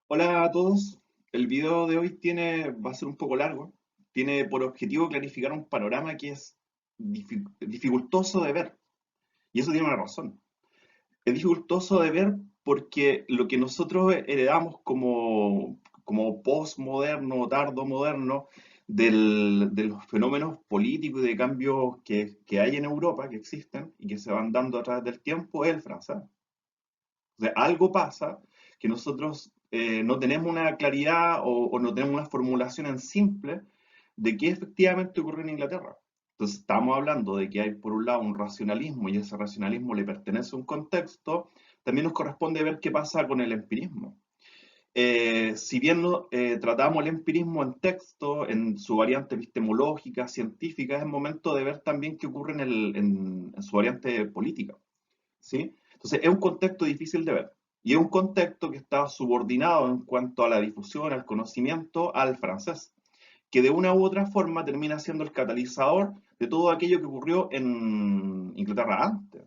Hola a todos. El video de hoy va a ser un poco largo. Tiene por objetivo clarificar un panorama que es dificultoso de ver. Y eso tiene una razón. Es dificultoso de ver porque lo que nosotros heredamos como postmoderno, tardo moderno, de los fenómenos políticos y de cambios que hay en Europa, que existen y que se van dando a través del tiempo, es el francés. O sea, algo pasa que nosotros no tenemos una claridad o no tenemos una formulación en simple de qué efectivamente ocurre en Inglaterra. Entonces, estamos hablando de que hay, por un lado, un racionalismo y ese racionalismo le pertenece a un contexto. También nos corresponde ver qué pasa con el empirismo. Si bien tratamos el empirismo en texto, en su variante epistemológica, científica, es el momento de ver también qué ocurre en su variante política. ¿Sí? Entonces, es un contexto difícil de ver. Y es un contexto que está subordinado en cuanto a la difusión, al conocimiento, al francés, que de una u otra forma termina siendo el catalizador de todo aquello que ocurrió en Inglaterra antes.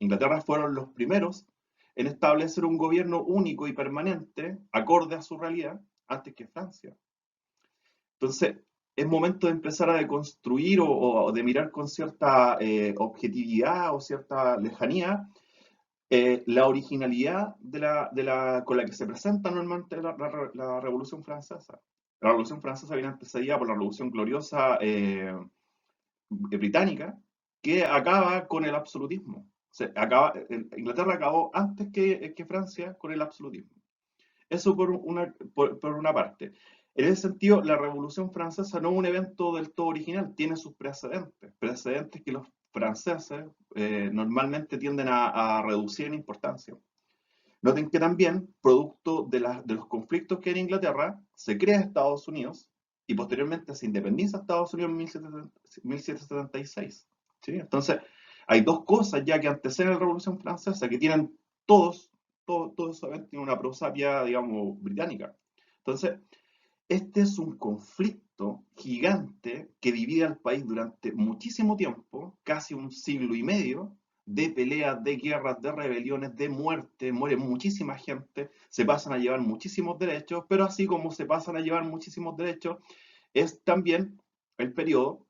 Inglaterra fueron los primeros en establecer un gobierno único y permanente, acorde a su realidad, antes que Francia. Entonces, es momento de empezar a deconstruir o de mirar con cierta objetividad o cierta lejanía la originalidad con la que se presenta normalmente la Revolución Francesa. La Revolución Francesa viene antecedida por la Revolución Gloriosa británica, que acaba con el absolutismo. O sea, Inglaterra acabó antes que Francia con el absolutismo. Eso por una parte. En ese sentido, la Revolución Francesa no es un evento del todo original, tiene sus precedentes, precedentes que los franceses normalmente tienden a reducir en importancia. Noten que también, producto de los conflictos que hay en Inglaterra, se crea Estados Unidos y posteriormente se independiza Estados Unidos en 1776. ¿Sí? Entonces, hay dos cosas ya que anteceden a la Revolución Francesa que tienen todos, todo eso tiene una prosapia, digamos, británica. Entonces, este es un conflicto gigante que divide al país durante muchísimo tiempo, casi un siglo y medio, de peleas, de guerras, de rebeliones, de muerte, muere muchísima gente, se pasan a llevar muchísimos derechos, pero así como se pasan a llevar muchísimos derechos, es también el periodo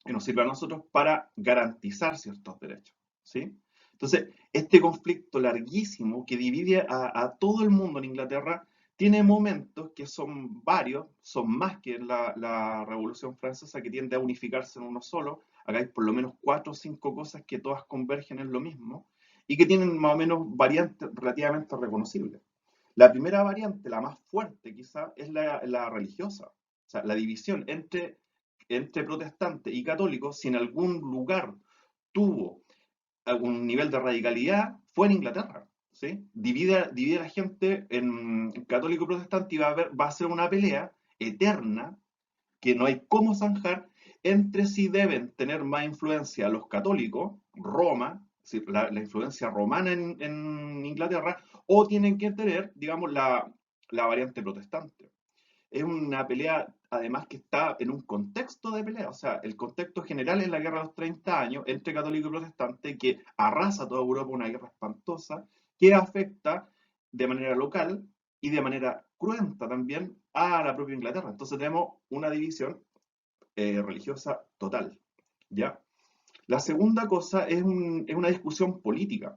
que nos sirve a nosotros para garantizar ciertos derechos, ¿sí? Entonces, este conflicto larguísimo que divide a todo el mundo en Inglaterra tiene momentos que son varios, son más que la Revolución Francesa, que tiende a unificarse en uno solo. Acá hay por lo menos cuatro o cinco cosas que todas convergen en lo mismo y que tienen más o menos variantes relativamente reconocibles. La primera variante, la más fuerte quizá, es la religiosa. O sea, la división entre protestantes y católicos, si en algún lugar tuvo algún nivel de radicalidad, fue en Inglaterra. ¿Sí? Divide a la gente en católico y protestante y va a ser una pelea eterna que no hay cómo zanjar entre si deben tener más influencia los católicos, Roma, es decir, la influencia romana en Inglaterra, o tienen que tener, digamos, la variante protestante. Es una pelea, además, que está en un contexto de pelea. O sea, el contexto general es la guerra de los 30 años entre católico y protestante, que arrasa toda Europa, una guerra espantosa, que afecta de manera local y de manera cruenta también a la propia Inglaterra. Entonces tenemos una división religiosa total. ¿Ya? La segunda cosa es una discusión política.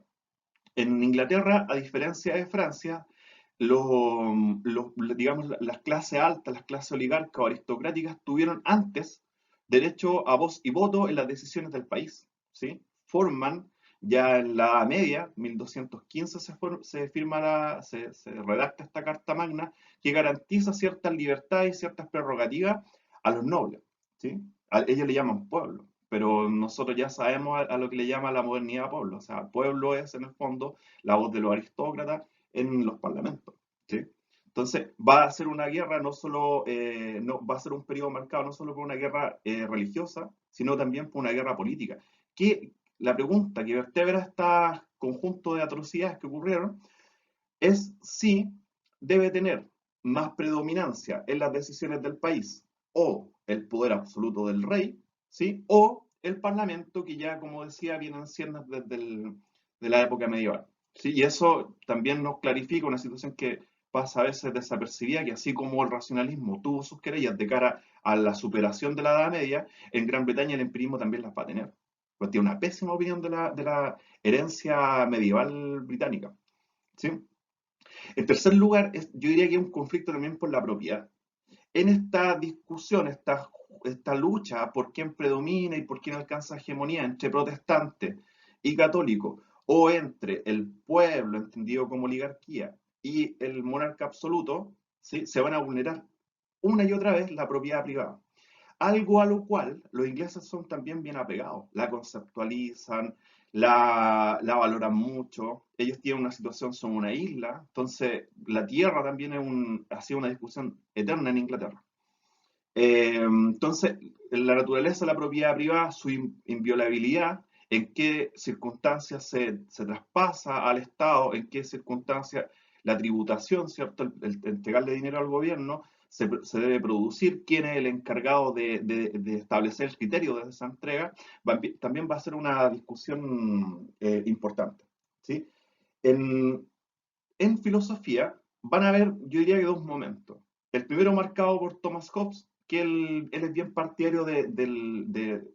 En Inglaterra, a diferencia de Francia, digamos, las clases altas, las clases oligarcas o aristocráticas tuvieron antes derecho a voz y voto en las decisiones del país. ¿Sí? Forman ya en la Edad Media, 1215 se redacta esta Carta Magna que garantiza ciertas libertades y ciertas prerrogativas a los nobles. ¿Sí? Ellos le llaman pueblo, pero nosotros ya sabemos a lo que le llama la modernidad pueblo. O sea, pueblo es en el fondo la voz de los aristócratas en los parlamentos. ¿Sí? Entonces, va a ser una guerra no solo, no, va a ser un periodo marcado no solo por una guerra religiosa, sino también por una guerra política. Que la pregunta que vertebra este conjunto de atrocidades que ocurrieron es si debe tener más predominancia en las decisiones del país o el poder absoluto del rey, ¿sí? O el parlamento que ya, como decía, viene en ciernes de la época medieval. ¿Sí? Y eso también nos clarifica una situación que pasa a veces desapercibida, que así como el racionalismo tuvo sus querellas de cara a la superación de la Edad Media, en Gran Bretaña el empirismo también las va a tener. Pues tiene una pésima opinión de la herencia medieval británica. ¿Sí? En tercer lugar, yo diría que es un conflicto también por la propiedad. En esta discusión, esta lucha por quién predomina y por quién alcanza hegemonía entre protestantes y católicos, o entre el pueblo, entendido como oligarquía, y el monarca absoluto, ¿sí? Se van a vulnerar una y otra vez la propiedad privada. Algo a lo cual los ingleses son también bien apegados, la conceptualizan, la valoran mucho, ellos tienen una situación, son una isla, entonces la tierra también ha sido una discusión eterna en Inglaterra. Entonces, la naturaleza de la propiedad privada, su inviolabilidad, en qué circunstancias se traspasa al Estado, en qué circunstancias la tributación, ¿cierto? El entregarle dinero al gobierno se debe producir, quién es el encargado de establecer el criterio de esa entrega, también va a ser una discusión importante, ¿sí? En, en filosofía van a haber, yo diría que dos momentos. El primero marcado por Thomas Hobbes, que él es bien partidario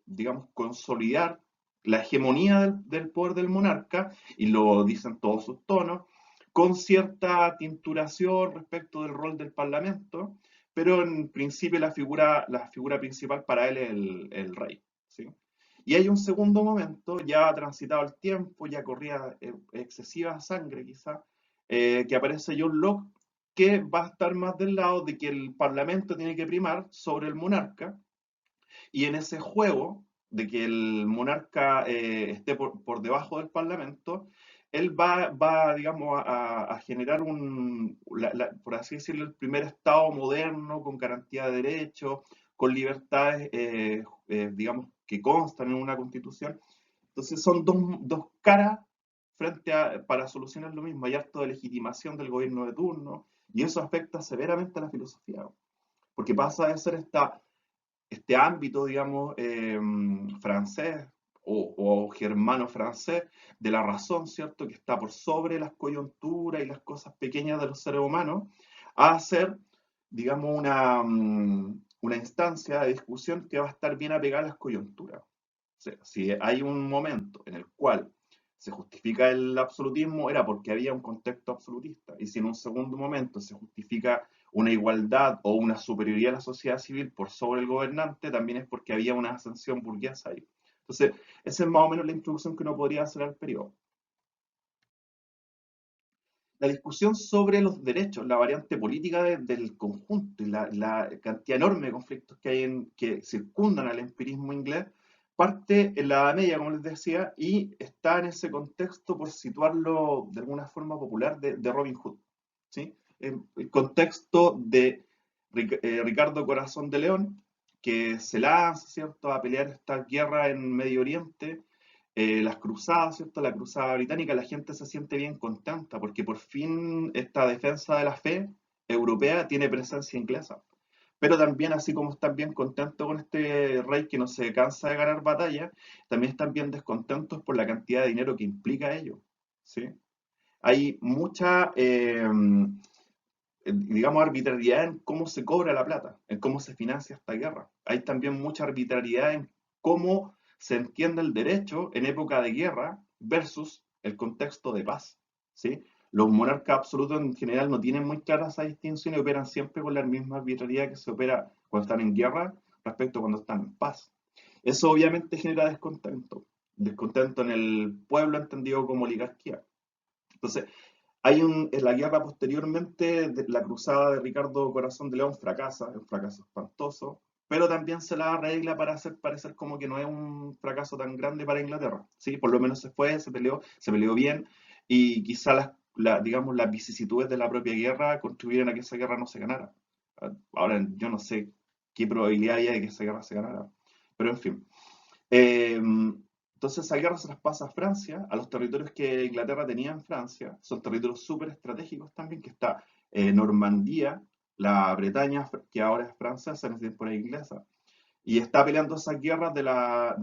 digamos, consolidar la hegemonía del poder del monarca, y lo dicen todos sus tonos, con cierta tinturación respecto del rol del parlamento, pero en principio la figura principal para él es el rey. ¿Sí? Y hay un segundo momento, ya ha transitado el tiempo, ya corría excesiva sangre quizá, que aparece John Locke, que va a estar más del lado de que el parlamento tiene que primar sobre el monarca, y en ese juego de que el monarca esté por debajo del parlamento, él digamos, a generar por así decirlo, el primer Estado moderno con garantía de derechos, con libertades, digamos, que constan en una constitución. Entonces son dos caras para solucionar lo mismo. Hay harto de legitimación del gobierno de turno, y eso afecta severamente a la filosofía, porque pasa de ser este ámbito, digamos, francés o germano-francés de la razón, ¿cierto?, que está por sobre las coyunturas y las cosas pequeñas de los seres humanos, a ser, digamos, una instancia de discusión que va a estar bien apegada a las coyunturas. O sea, si hay un momento en el cual se justifica el absolutismo, era porque había un contexto absolutista. Y si en un segundo momento se justifica una igualdad o una superioridad de la sociedad civil por sobre el gobernante, también es porque había una ascensión burguesa ahí. Entonces, esa es más o menos la introducción que uno podría hacer al periodo. La discusión sobre los derechos, la variante política del conjunto y la cantidad enorme de conflictos que hay que circundan al empirismo inglés, parte en la Edad Media, como les decía, y está en ese contexto, por situarlo de alguna forma popular, de Robin Hood. ¿Sí? El contexto de Ricardo Corazón de León, que se lanza, ¿cierto?, a pelear esta guerra en Medio Oriente, las cruzadas, ¿cierto? La cruzada británica, la gente se siente bien contenta porque por fin esta defensa de la fe europea tiene presencia inglesa. Pero también, así como están bien contentos con este rey que no se cansa de ganar batallas, también están bien descontentos por la cantidad de dinero que implica ello. ¿Sí? Hay mucha, digamos, arbitrariedad en cómo se cobra la plata, en cómo se financia esta guerra. Hay también mucha arbitrariedad en cómo se entiende el derecho en época de guerra versus el contexto de paz. ¿Sí? Los monarcas absolutos en general no tienen muy clara esa distinción y operan siempre con la misma arbitrariedad que se opera cuando están en guerra respecto a cuando están en paz. Eso obviamente genera descontento en el pueblo entendido como oligarquía. Entonces, en la guerra posteriormente, la cruzada de Ricardo Corazón de León fracasa, es un fracaso espantoso, pero también se la arregla para hacer parecer como que no es un fracaso tan grande para Inglaterra. ¿Sí? Por lo menos se peleó bien, y quizá digamos, las vicisitudes de la propia guerra contribuyeron a que esa guerra no se ganara. Ahora, yo no sé qué probabilidad hay de que esa guerra se ganara, pero en fin. Entonces esa guerra se las pasa a Francia, a los territorios que Inglaterra tenía en Francia. Son territorios súper estratégicos también, que está Normandía, la Bretaña, que ahora es francesa, en ese tiempo era inglesa, y está peleando esas guerras de las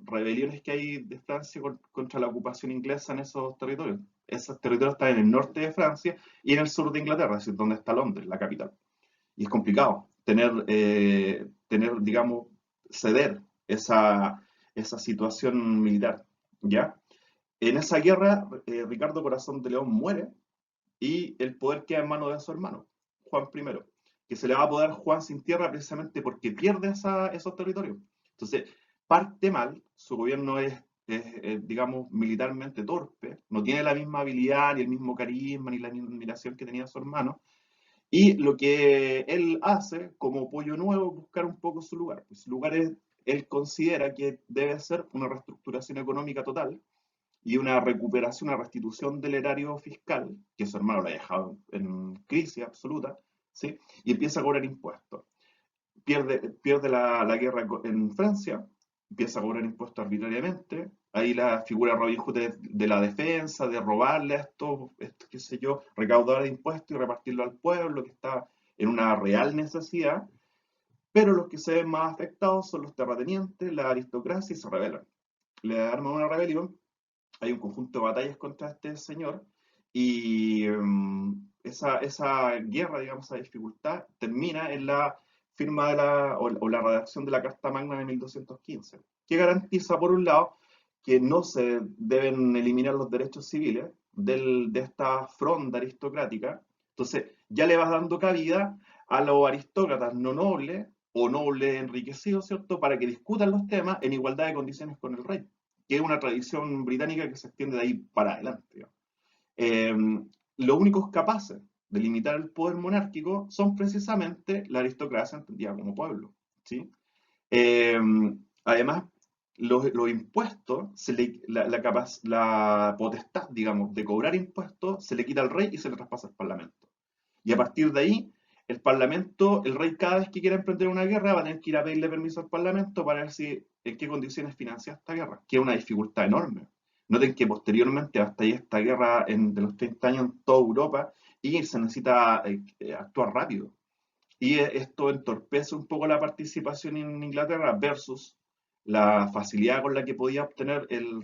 rebeliones que hay de Francia contra la ocupación inglesa en esos territorios. Esos territorios están en el norte de Francia y en el sur de Inglaterra, es decir, donde está Londres, la capital. Y es complicado digamos, ceder esa situación militar, ¿ya? En esa guerra, Ricardo Corazón de León muere y el poder queda en manos de su hermano, Juan I, que se le va a poder Juan sin tierra precisamente porque pierde esos territorios. Entonces, parte mal, su gobierno digamos, militarmente torpe, no tiene la misma habilidad, ni el mismo carisma, ni la misma admiración que tenía su hermano, y lo que él hace como pollo nuevo es buscar un poco su lugar. Pues su lugar él considera que debe ser una reestructuración económica total y una recuperación, una restitución del erario fiscal, que su hermano lo ha dejado en crisis absoluta, ¿sí? Y empieza a cobrar impuestos. Pierde la guerra en Francia, empieza a cobrar impuestos arbitrariamente. Ahí la figura de Robin Hood de la defensa, de robarle a esto, qué sé yo, recaudar de impuestos y repartirlo al pueblo que está en una real necesidad. Pero los que se ven más afectados son los terratenientes, la aristocracia, y se rebelan. Le arman una rebelión, hay un conjunto de batallas contra este señor, y esa guerra, digamos, esa dificultad, termina en la firma o la redacción de la Carta Magna de 1215, que garantiza, por un lado, que no se deben eliminar los derechos civiles de esta fronda aristocrática. Entonces, ya le vas dando cabida a los aristócratas no nobles o nobles enriquecidos, ¿cierto?, para que discutan los temas en igualdad de condiciones con el rey, que es una tradición británica que se extiende de ahí para adelante. Eh, los únicos capaces de limitar el poder monárquico son precisamente la aristocracia entendida como pueblo, ¿sí? Eh, Además, los impuestos, la potestad, digamos, de cobrar impuestos se le quita al rey y se le traspasa al parlamento. Y a partir de ahí, el Parlamento, el rey cada vez que quiera emprender una guerra va a tener que ir a pedirle permiso al Parlamento para ver en qué condiciones financia esta guerra, que es una dificultad enorme. Noten que posteriormente hasta ahí esta guerra de los 30 años en toda Europa y se necesita actuar rápido. Y esto entorpece un poco la participación en Inglaterra versus la facilidad con la que podía obtener el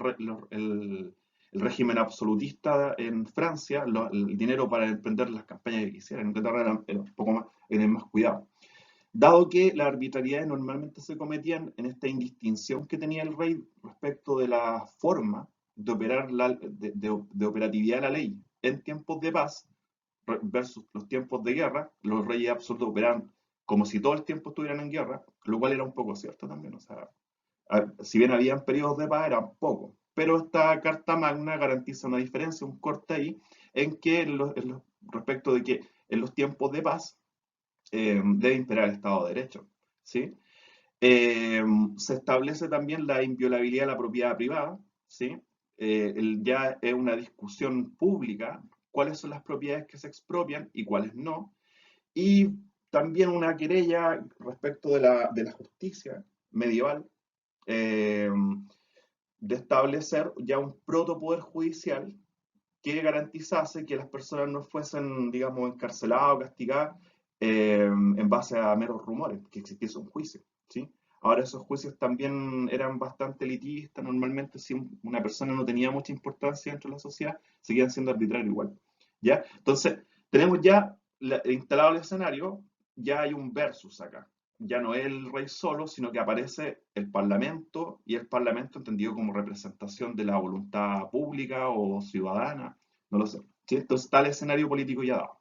régimen absolutista en Francia el dinero para emprender las campañas que quisieran. En Inglaterra era un poco más, era más cuidado. Dado que las arbitrariedades normalmente se cometían en esta indistinción que tenía el rey respecto de la forma de operar de operatividad de la ley en tiempos de paz versus los tiempos de guerra, los reyes absolutos operaban como si todo el tiempo estuvieran en guerra, lo cual era un poco cierto también. O sea, si bien habían periodos de paz, eran pocos. Pero esta Carta Magna garantiza una diferencia, un corte ahí, en que respecto de que en los tiempos de paz debe imperar el Estado de Derecho, ¿sí? Se establece también la inviolabilidad de la propiedad privada, ¿sí? Ya es una discusión pública cuáles son las propiedades que se expropian y cuáles no, y también una querella respecto de la justicia medieval, eh, de establecer ya un protopoder judicial que garantizase que las personas no fuesen, digamos, encarceladas o castigadas en base a meros rumores, que existiese un juicio, ¿sí? Ahora esos juicios también eran bastante elitistas, normalmente si una persona no tenía mucha importancia dentro de la sociedad, seguían siendo arbitrarios igual, ¿ya? Entonces, tenemos ya instalado el escenario, ya hay un versus acá. Ya no es el rey solo, sino que aparece el Parlamento, y el Parlamento entendido como representación de la voluntad pública o ciudadana, no lo sé. ¿Sí? Entonces está el escenario político ya dado.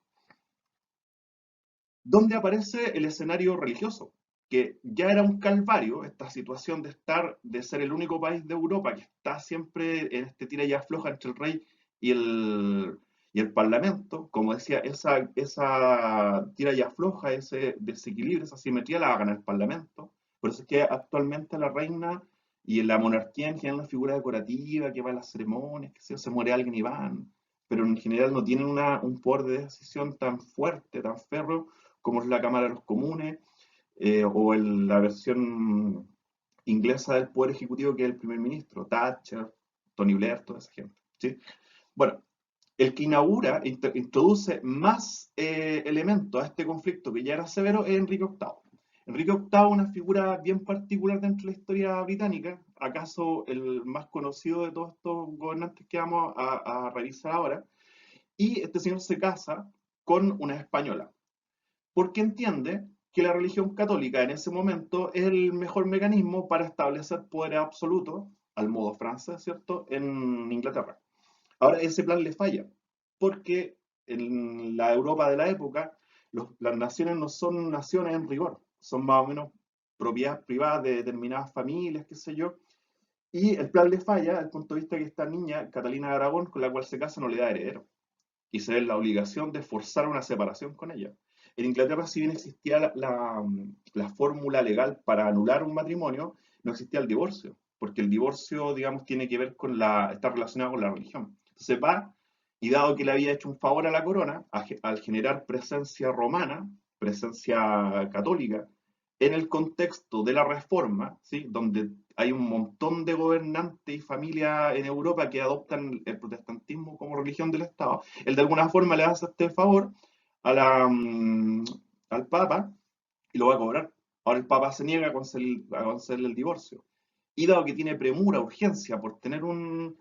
¿Dónde aparece el escenario religioso? Que ya era un calvario esta situación de ser el único país de Europa que está siempre en este tira y afloja entre el rey y el parlamento. Como decía, esa tira y afloja, ese desequilibrio, esa asimetría la va a ganar el parlamento. Por eso es que actualmente la reina y la monarquía en general es una figura decorativa que va a las ceremonias, que se muere alguien y van, pero en general no tienen un poder de decisión tan fuerte, tan férreo como es la Cámara de los Comunes, o la versión inglesa del Poder Ejecutivo, que es el primer ministro, Thatcher, Tony Blair, toda esa gente. ¿Sí? Bueno, el que introduce más elementos a este conflicto que ya era severo es Enrique VIII. Enrique VIII es una figura bien particular dentro de la historia británica, acaso el más conocido de todos estos gobernantes que vamos a revisar ahora, y este señor se casa con una española, porque entiende que la religión católica en ese momento es el mejor mecanismo para establecer poder absoluto, al modo francés, ¿cierto?, en Inglaterra. Ahora, ese plan le falla, porque en la Europa de la época, las naciones no son naciones en rigor, son más o menos propiedad privada de determinadas familias, qué sé yo, y el plan le falla desde el punto de vista que esta niña, Catalina de Aragón, con la cual se casa, no le da heredero, y se ve en la obligación de forzar una separación con ella. En Inglaterra, si bien existía la fórmula legal para anular un matrimonio, no existía el divorcio, porque el divorcio, digamos, tiene que ver con está relacionado con la religión. Entonces va, y dado que le había hecho un favor a la corona, al generar presencia romana, presencia católica, en el contexto de la Reforma, ¿sí?, donde hay un montón de gobernantes y familias en Europa que adoptan el protestantismo como religión del Estado, él de alguna forma le hace este favor a al Papa y lo va a cobrar. Ahora el Papa se niega a concederle el divorcio. Y dado que tiene premura, urgencia por tener un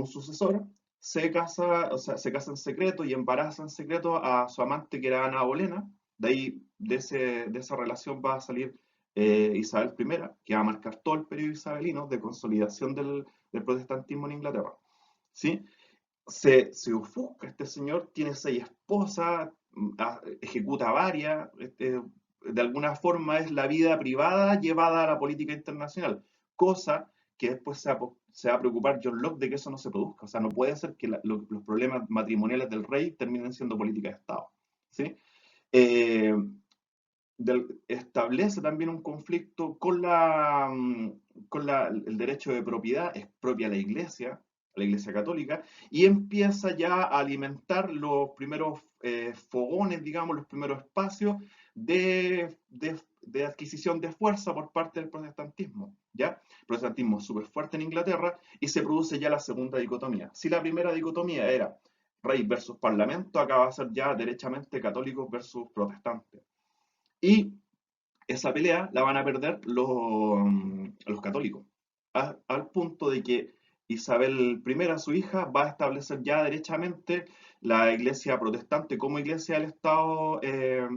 sucesor, se casa, o sea, se casa en secreto y embaraza en secreto a su amante, que era Ana Bolena. De ahí, de esa relación va a salir Isabel I, que va a marcar todo el periodo isabelino de consolidación del protestantismo en Inglaterra. ¿Sí? Se ofusca este señor, tiene 6 esposas, ejecuta varias, de alguna forma es la vida privada llevada a la política internacional, cosa que después se va a preocupar John Locke de que eso no se produzca. O sea, no puede ser que los problemas matrimoniales del rey terminen siendo política de Estado. ¿Sí? Eh, Establece también un conflicto con el derecho de propiedad, expropia la iglesia católica, y empieza ya a alimentar los primeros fogones, digamos, los primeros espacios de adquisición de fuerza por parte del protestantismo. ¿Ya? El protestantismo es súper fuerte en Inglaterra y se produce ya la segunda dicotomía. Si la primera dicotomía era rey versus parlamento, acá va a ser ya derechamente católicos versus protestantes. Y esa pelea la van a perder los católicos, al punto de que Isabel I, su hija, va a establecer ya derechamente la iglesia protestante como iglesia del Estado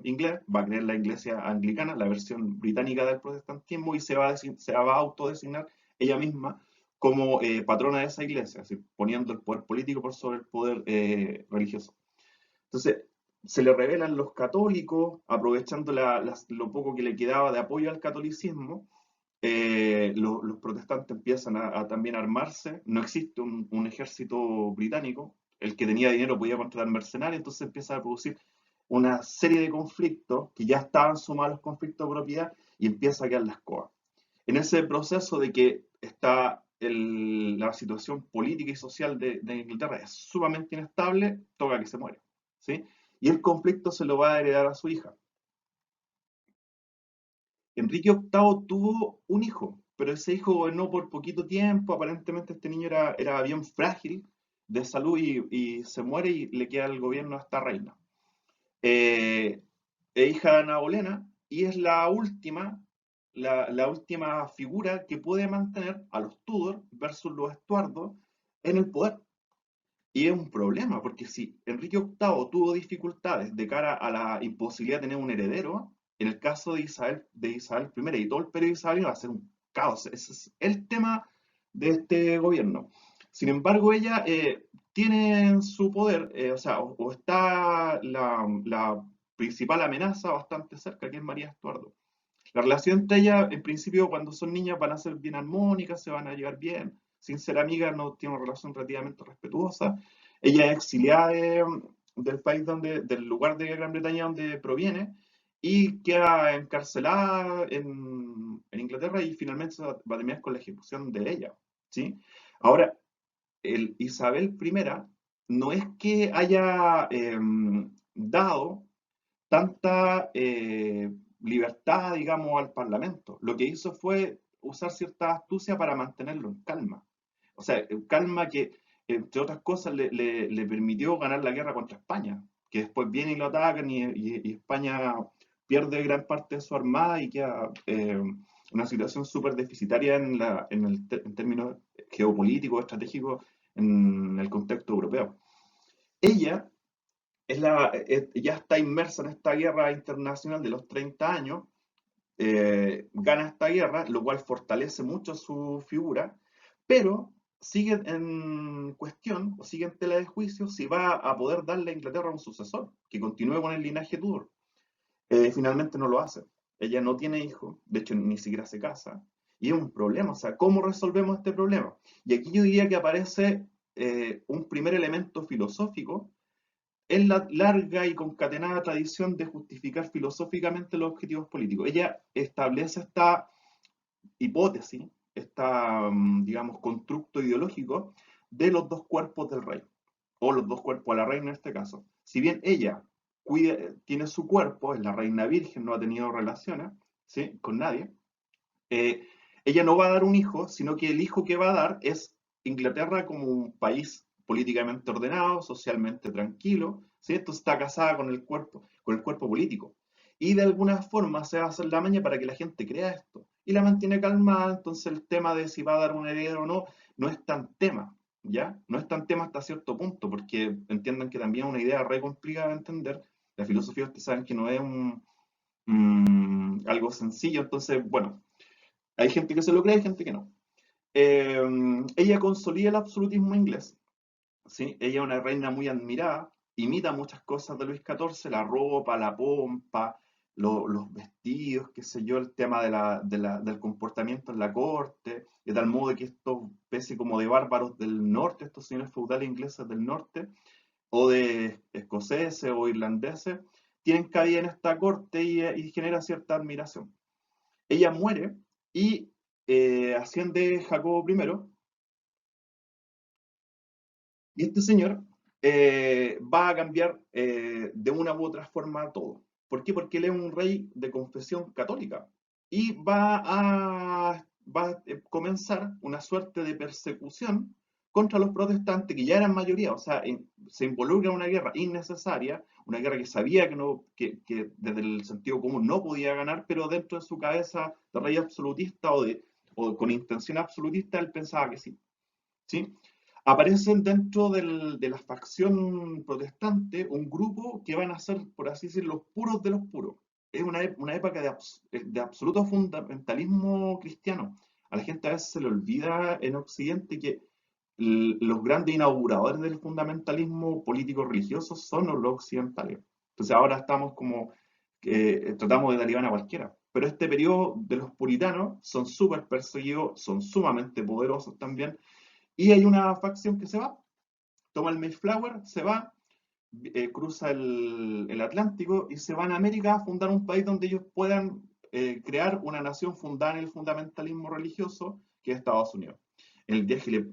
inglés, va a crear la iglesia anglicana, la versión británica del protestantismo, y se va a autodesignar ella misma como patrona de esa iglesia, así, poniendo el poder político por sobre el poder religioso. Entonces, se le revelan los católicos, aprovechando lo poco que le quedaba de apoyo al catolicismo. Los protestantes empiezan también a armarse. No existe un ejército británico. El que tenía dinero podía contratar mercenarios, entonces empieza a producir una serie de conflictos que ya estaban sumados a los conflictos de propiedad y empieza a quedar la escoba. En ese proceso de que está la situación política y social de Inglaterra es sumamente inestable, toca que se muere. ¿Sí? Y el conflicto se lo va a heredar a su hija. Enrique VIII tuvo un hijo, pero ese hijo gobernó por poquito tiempo. Aparentemente este niño era bien frágil de salud y se muere y le queda el gobierno a esta reina. Eh, Es hija de Ana Bolena y es la última figura que puede mantener a los Tudor versus los Estuardos en el poder. Y es un problema, porque si Enrique VIII tuvo dificultades de cara a la imposibilidad de tener un heredero, en el caso de Isabel I y todo el periodo isabelino va a ser un caos. Ese es el tema de este gobierno. Sin embargo, ella tiene en su poder, o sea, o está la principal amenaza bastante cerca, que es María Estuardo. La relación entre ellas, en principio, cuando son niñas, van a ser bien armónicas, se van a llevar bien. Sin ser amigas, no tienen una relación relativamente respetuosa. Ella es exiliada del país del lugar de Gran Bretaña donde proviene y queda encarcelada en Inglaterra y finalmente se va a terminar con la ejecución de ella. ¿Sí? Ahora, Isabel I no es que haya dado tanta libertad, digamos, al Parlamento. Lo que hizo fue usar cierta astucia para mantenerlo en calma. O sea, calma que, entre otras cosas, le permitió ganar la guerra contra España, que después viene y lo atacan y España pierde gran parte de su armada y queda una situación súper deficitaria en términos geopolíticos, estratégicos, en el contexto europeo. Ella ya está inmersa en esta guerra internacional de los 30 años, gana esta guerra, lo cual fortalece mucho su figura, pero sigue en cuestión, o sigue en tela de juicio, si va a poder darle a Inglaterra un sucesor, que continúe con el linaje Tudor. Finalmente no lo hace. Ella no tiene hijos, de hecho ni siquiera se casa, y es un problema. O sea, ¿cómo resolvemos este problema? Y aquí yo diría que aparece un primer elemento filosófico en la larga y concatenada tradición de justificar filosóficamente los objetivos políticos. Ella establece esta hipótesis, esta, digamos, constructo ideológico de los dos cuerpos del rey, o los dos cuerpos a la reina en este caso. Si bien ella tiene su cuerpo, es la reina virgen, no ha tenido relaciones, ¿sí?, con nadie, eh, ella no va a dar un hijo, sino que el hijo que va a dar es Inglaterra como un país políticamente ordenado, socialmente tranquilo, ¿sí? Entonces está casada con el cuerpo político. Y de alguna forma se va a hacer la maña para que la gente crea esto. Y la mantiene calmada, entonces el tema de si va a dar un heredero o no, no es tan tema, ¿ya? No es tan tema hasta cierto punto, porque entiendan que también es una idea re complicada de entender. La filosofía, ustedes saben que no es algo sencillo, entonces, bueno, hay gente que se lo cree, hay gente que no. Eh, Ella consolida el absolutismo inglés, ¿sí? Ella es una reina muy admirada, imita muchas cosas de Luis XIV, la ropa, la pompa, los vestidos, qué sé yo, el tema del comportamiento en la corte, de tal modo que estos especie como de bárbaros del norte, estos señores feudales ingleses del norte, o de escoceses o irlandeses, tienen cabida en esta corte y genera cierta admiración. Ella muere y asciende Jacobo I, y este señor va a cambiar de una u otra forma todo. ¿Por qué? Porque él es un rey de confesión católica y va a comenzar una suerte de persecución contra los protestantes que ya eran mayoría, o sea, se involucra en una guerra innecesaria, una guerra que sabía que desde el sentido común no podía ganar, pero dentro de su cabeza de rey absolutista o con intención absolutista, él pensaba que sí. ¿Sí? Aparecen dentro de la facción protestante un grupo que van a ser, por así decirlo, los puros de los puros. Es una época de absoluto fundamentalismo cristiano. A la gente a veces se le olvida en Occidente que los grandes inauguradores del fundamentalismo político-religioso son los occidentales. Entonces ahora estamos como, tratamos de Talibán a cualquiera. Pero este periodo de los puritanos son súper perseguidos, son sumamente poderosos también, y hay una facción que se va, toma el Mayflower, se va, cruza el Atlántico y se van a América a fundar un país donde ellos puedan crear una nación fundada en el fundamentalismo religioso, que es Estados Unidos. En el viaje,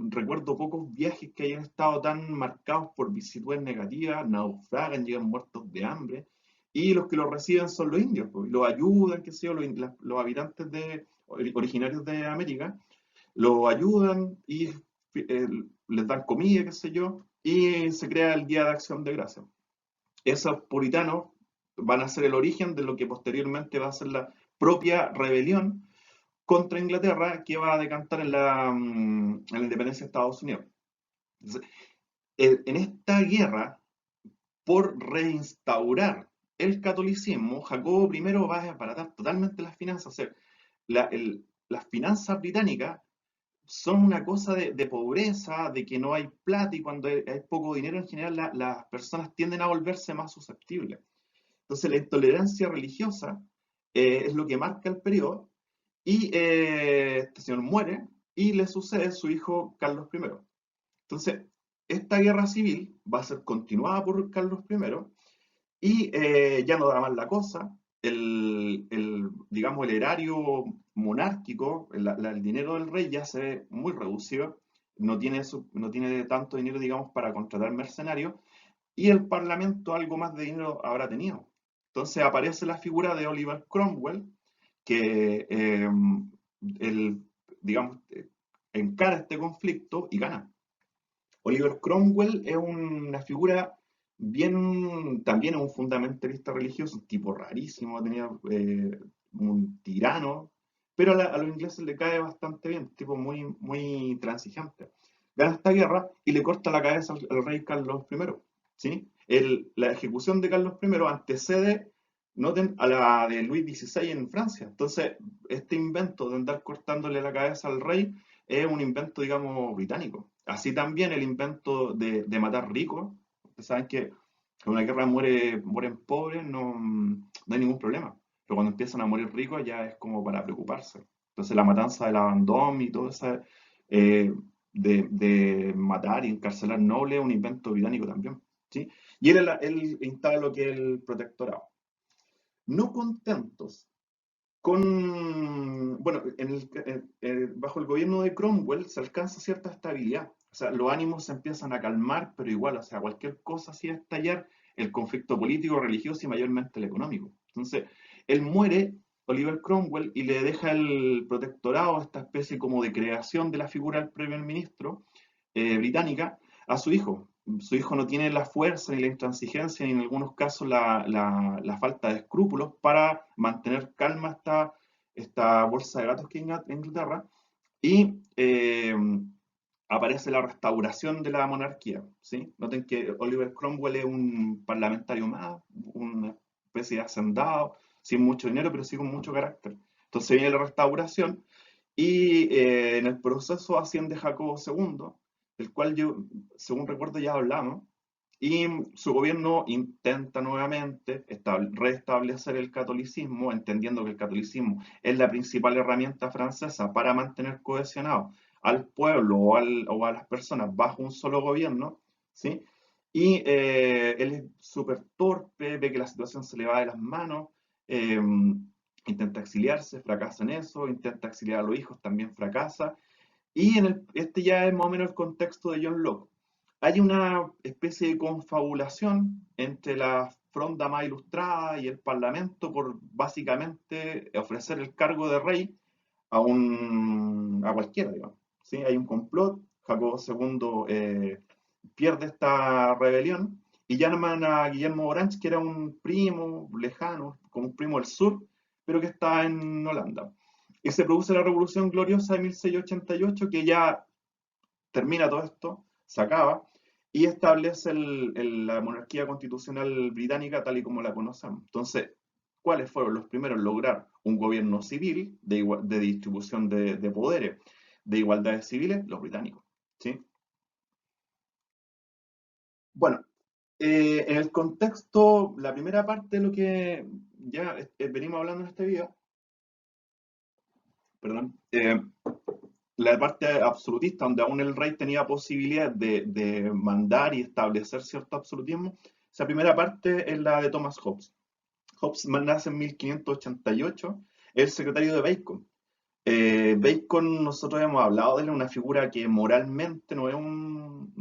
recuerdo pocos viajes que hayan estado tan marcados por vicisitudes negativas, naufragan, llegan muertos de hambre, y los que los reciben son los indios, pues, los ayudan, qué sé yo, los habitantes originarios de América, lo ayudan y les dan comida, qué sé yo, y se crea el Día de Acción de Gracias. Esos puritanos van a ser el origen de lo que posteriormente va a ser la propia rebelión contra Inglaterra que va a decantar en la independencia de Estados Unidos. Entonces, en esta guerra, por reinstaurar el catolicismo, Jacobo I va a desbaratar totalmente las finanzas. O sea, las finanzas británicas son una cosa de pobreza, de que no hay plata, y cuando hay poco dinero en general las personas tienden a volverse más susceptibles. Entonces la intolerancia religiosa es lo que marca el periodo, y este señor muere y le sucede su hijo Carlos I. Entonces, esta guerra civil va a ser continuada por Carlos I y ya no da más la cosa. Digamos, el erario monárquico, el dinero del rey ya se ve muy reducido, no tiene tanto dinero, digamos, para contratar mercenarios, y el Parlamento algo más de dinero habrá tenido. Entonces aparece la figura de Oliver Cromwell, que, digamos, encara este conflicto y gana. Oliver Cromwell es una figura también es un fundamentalista religioso, un tipo rarísimo, tenía un tirano, pero a los ingleses le cae bastante bien, tipo muy, muy transigente. Gana esta guerra y le corta la cabeza al rey Carlos I, ¿sí? La ejecución de Carlos I antecede, noten, a la de Luis XVI en Francia. Entonces, este invento de andar cortándole la cabeza al rey es un invento, digamos, británico. Así también el invento de matar ricos. Ustedes saben que en una guerra mueren pobres, no hay ningún problema. Pero cuando empiezan a morir ricos ya es como para preocuparse. Entonces la matanza del Vendôme y todo eso eh, de matar y encarcelar nobles es un invento británico también. ¿Sí? Y él instala lo que es el protectorado. No contentos bueno, bajo el gobierno de Cromwell se alcanza cierta estabilidad. O sea, los ánimos se empiezan a calmar, pero igual, o sea, cualquier cosa hacía estallar el conflicto político, religioso y mayormente el económico. Entonces, él muere, Oliver Cromwell, y le deja el protectorado, esta especie como de creación de la figura del primer ministro británica, a su hijo. Su hijo no tiene la fuerza ni la intransigencia, ni en algunos casos la falta de escrúpulos para mantener calma esta bolsa de gatos que hay en Inglaterra. Y aparece la restauración de la monarquía. ¿Sí? Noten que Oliver Cromwell es un parlamentario más, una especie de hacendado, sin mucho dinero, pero sí con mucho carácter. Entonces viene la restauración y en el proceso asciende Jacobo II, del cual yo, según recuerdo, ya hablamos, y su gobierno intenta nuevamente restablecer el catolicismo, entendiendo que el catolicismo es la principal herramienta francesa para mantener cohesionado al pueblo o a las personas bajo un solo gobierno, ¿sí? Y él es súper torpe, ve que la situación se le va de las manos, eh, intenta exiliarse, fracasa en eso, intenta exiliar a los hijos, también fracasa, y este ya es más o menos el contexto de John Locke. Hay una especie de confabulación entre la fronda más ilustrada y el parlamento por básicamente ofrecer el cargo de rey a cualquiera, digamos. ¿Sí? Hay un complot, Jacobo II pierde esta rebelión y llaman a Guillermo Orange, que era un primo lejano, como un primo del sur, pero que está en Holanda. Y se produce la Revolución Gloriosa de 1688, que ya termina todo esto, se acaba, y establece la monarquía constitucional británica tal y como la conocemos. Entonces, ¿cuáles fueron los primeros en lograr un gobierno civil de distribución de poderes, de igualdades civiles? Los británicos. ¿Sí? Bueno, en el contexto, la primera parte de lo que ya venimos hablando en este video, perdón, la parte absolutista, donde aún el rey tenía posibilidad de mandar y establecer cierto absolutismo, esa primera parte es la de Thomas Hobbes. Hobbes nace en 1588, es el secretario de Bacon. Bacon, nosotros hemos hablado de él, una figura que moralmente no es un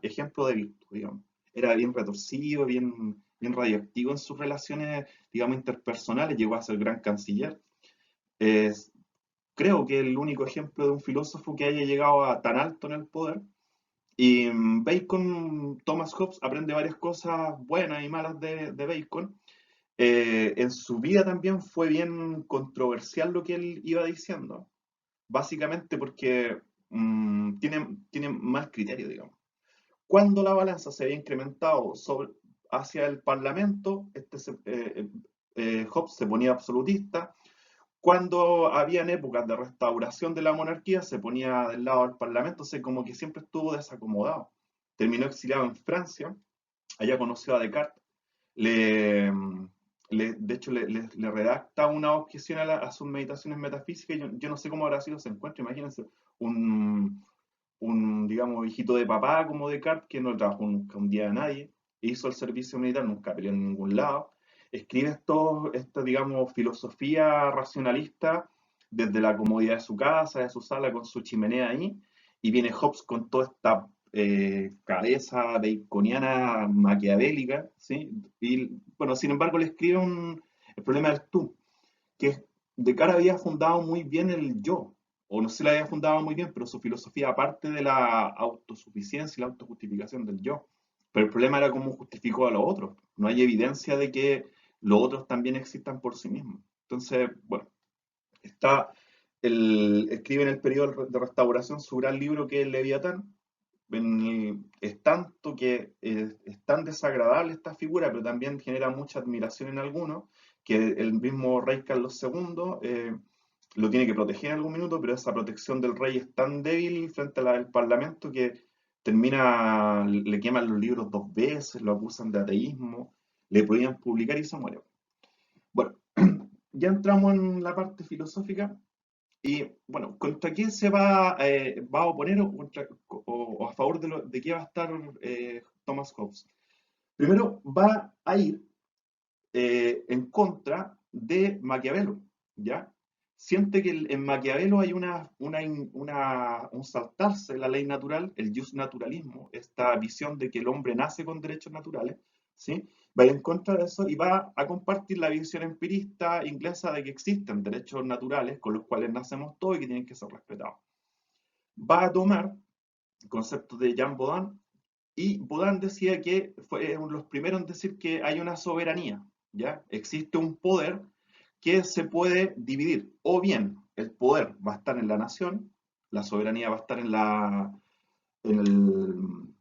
ejemplo de virtud, digamos. Era bien retorcido, bien radioactivo en sus relaciones, digamos, interpersonales, llegó a ser gran canciller. Es, creo que el único ejemplo de un filósofo que haya llegado a tan alto en el poder. Y Bacon, Thomas Hobbes aprende varias cosas buenas y malas de Bacon. En su vida también fue bien controversial lo que él iba diciendo, básicamente porque tiene más criterio, digamos. Cuando la balanza se había incrementado hacia el Parlamento, Hobbes se ponía absolutista. Cuando habían épocas de restauración de la monarquía, se ponía del lado del Parlamento, o sea, como que siempre estuvo desacomodado. Terminó exiliado en Francia, allá conoció a Descartes, le, de hecho le redacta una objeción a sus meditaciones metafísicas. Yo no sé cómo habrá sido ese encuentro, imagínense, un, digamos, hijito de papá como Descartes, que no trabajó nunca un día a nadie, hizo el servicio militar, nunca peleó en ningún lado, escribe esta, digamos, filosofía racionalista desde la comodidad de su casa, de su sala, con su chimenea ahí, y viene Hobbes con toda esta cabeza baconiana maquiavélica, ¿sí? Y, bueno, sin embargo, le escribe el problema del tú, que Descartes había fundado muy bien el yo, o no sé si la había fundado muy bien, pero su filosofía, aparte de la autosuficiencia y la autojustificación del yo, pero el problema era cómo justificó a los otros. No hay evidencia de que los otros también existan por sí mismos. Entonces, bueno, Escribe en el periodo de restauración su gran libro que es el Leviatán. Es tanto que es tan desagradable esta figura, pero también genera mucha admiración en algunos, que el mismo rey Carlos II lo tiene que proteger en algún minuto, pero esa protección del rey es tan débil frente a la del Parlamento que le queman los libros 2 veces, lo acusan de ateísmo, le prohíben publicar y se muere. Bueno, ya entramos en la parte filosófica. Y bueno, ¿contra qué se va a oponer o a favor de qué va a estar Thomas Hobbes? Primero, va a ir en contra de Maquiavelo, ¿ya? Siente que en Maquiavelo hay un saltarse la ley natural, el jus naturalismo, esta visión de que el hombre nace con derechos naturales, ¿sí? Va a ir en contra de eso y va a compartir la visión empirista inglesa de que existen derechos naturales con los cuales nacemos todos y que tienen que ser respetados. Va a tomar conceptos de Jean Baudin, y Baudin decía que fue uno de los primeros en decir que hay una soberanía, ¿ya? Existe un poder que se puede dividir, o bien el poder va a estar en la nación, la soberanía va a estar en el,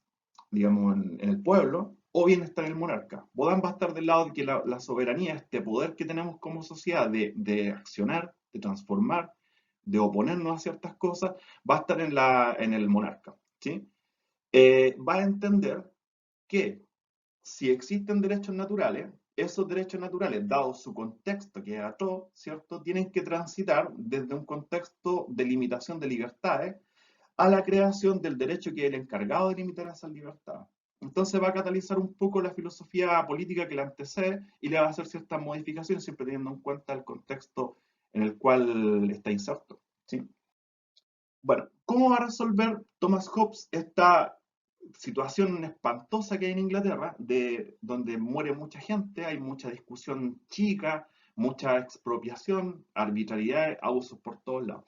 digamos, en el pueblo, o bien está en el monarca. Baudin va a estar del lado de que la soberanía, este poder que tenemos como sociedad de accionar, de transformar, de oponernos a ciertas cosas, va a estar en el monarca, ¿sí? Va a entender que si existen derechos naturales, esos derechos naturales, dado su contexto, que es a todo, ¿cierto?, tienen que transitar desde un contexto de limitación de libertades a la creación del derecho que es el encargado de limitar esas libertades. Entonces va a catalizar un poco la filosofía política que la antecede y le va a hacer ciertas modificaciones, siempre teniendo en cuenta el contexto en el cual está inserto, ¿sí? Bueno, ¿cómo va a resolver Thomas Hobbes esta situación espantosa que hay en Inglaterra, donde muere mucha gente, hay mucha discusión chica, mucha expropiación, arbitrariedad, abusos por todos lados?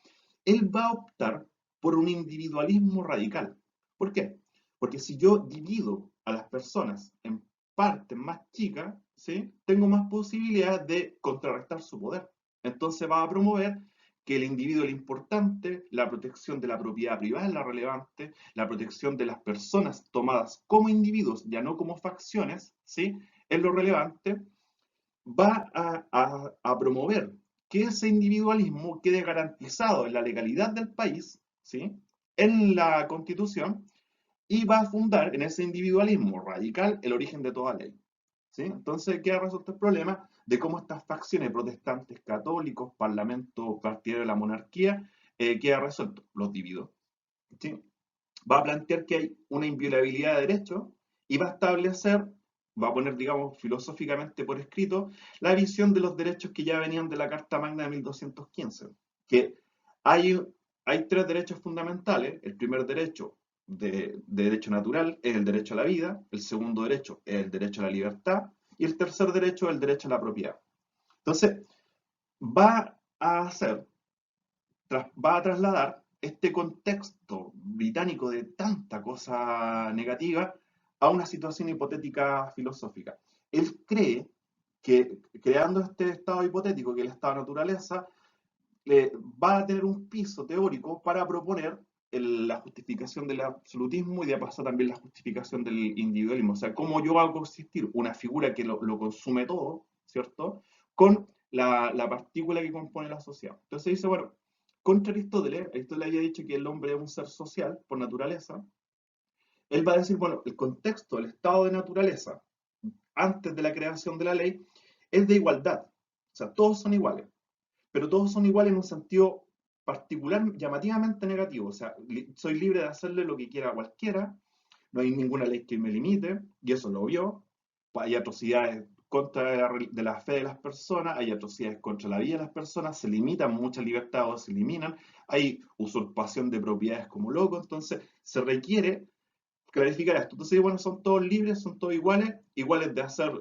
Él va a optar por un individualismo radical. ¿Por qué? Porque si yo divido a las personas en partes más chicas, ¿sí?, tengo más posibilidad de contrarrestar su poder. Entonces va a promover que el individuo es lo importante, la protección de la propiedad privada es la relevante, la protección de las personas tomadas como individuos, ya no como facciones, ¿sí?, es lo relevante. Va a promover que ese individualismo quede garantizado en la legalidad del país, ¿sí?, en la Constitución, y va a fundar en ese individualismo radical el origen de toda ley, ¿sí? Entonces queda resuelto el problema de cómo estas facciones protestantes, católicos, parlamento partidario de la monarquía, queda resuelto, los divido, ¿sí? Va a plantear que hay una inviolabilidad de derechos y va a establecer, va a poner, digamos, filosóficamente por escrito, la visión de los derechos que ya venían de la Carta Magna de 1215, que hay, hay 3 derechos fundamentales. El primer derecho de derecho natural es el derecho a la vida, el segundo derecho es el derecho a la libertad y el tercer derecho es el derecho a la propiedad. Entonces, va a hacer, va a trasladar este contexto británico de tanta cosa negativa a una situación hipotética filosófica. Él cree que creando este estado hipotético, que es el estado de naturaleza, va a tener un piso teórico para proponer la justificación del absolutismo y de pasar también la justificación del individualismo. O sea, cómo yo hago existir una figura que lo consume todo, ¿cierto?, con la partícula que compone la sociedad. Entonces dice, bueno, contra Aristóteles había dicho que el hombre es un ser social por naturaleza. Él va a decir, bueno, el contexto, el estado de naturaleza, antes de la creación de la ley, es de igualdad. O sea, todos son iguales, pero todos son iguales en un sentido particular, llamativamente negativo. O sea, soy libre de hacerle lo que quiera a cualquiera, no hay ninguna ley que me limite, y eso lo vio. Hay atrocidades contra de la fe de las personas, hay atrocidades contra la vida de las personas, se limitan muchas libertades o se eliminan, hay usurpación de propiedades como loco, entonces se requiere clarificar esto. Entonces, bueno, son todos libres, son todos iguales, iguales de hacer,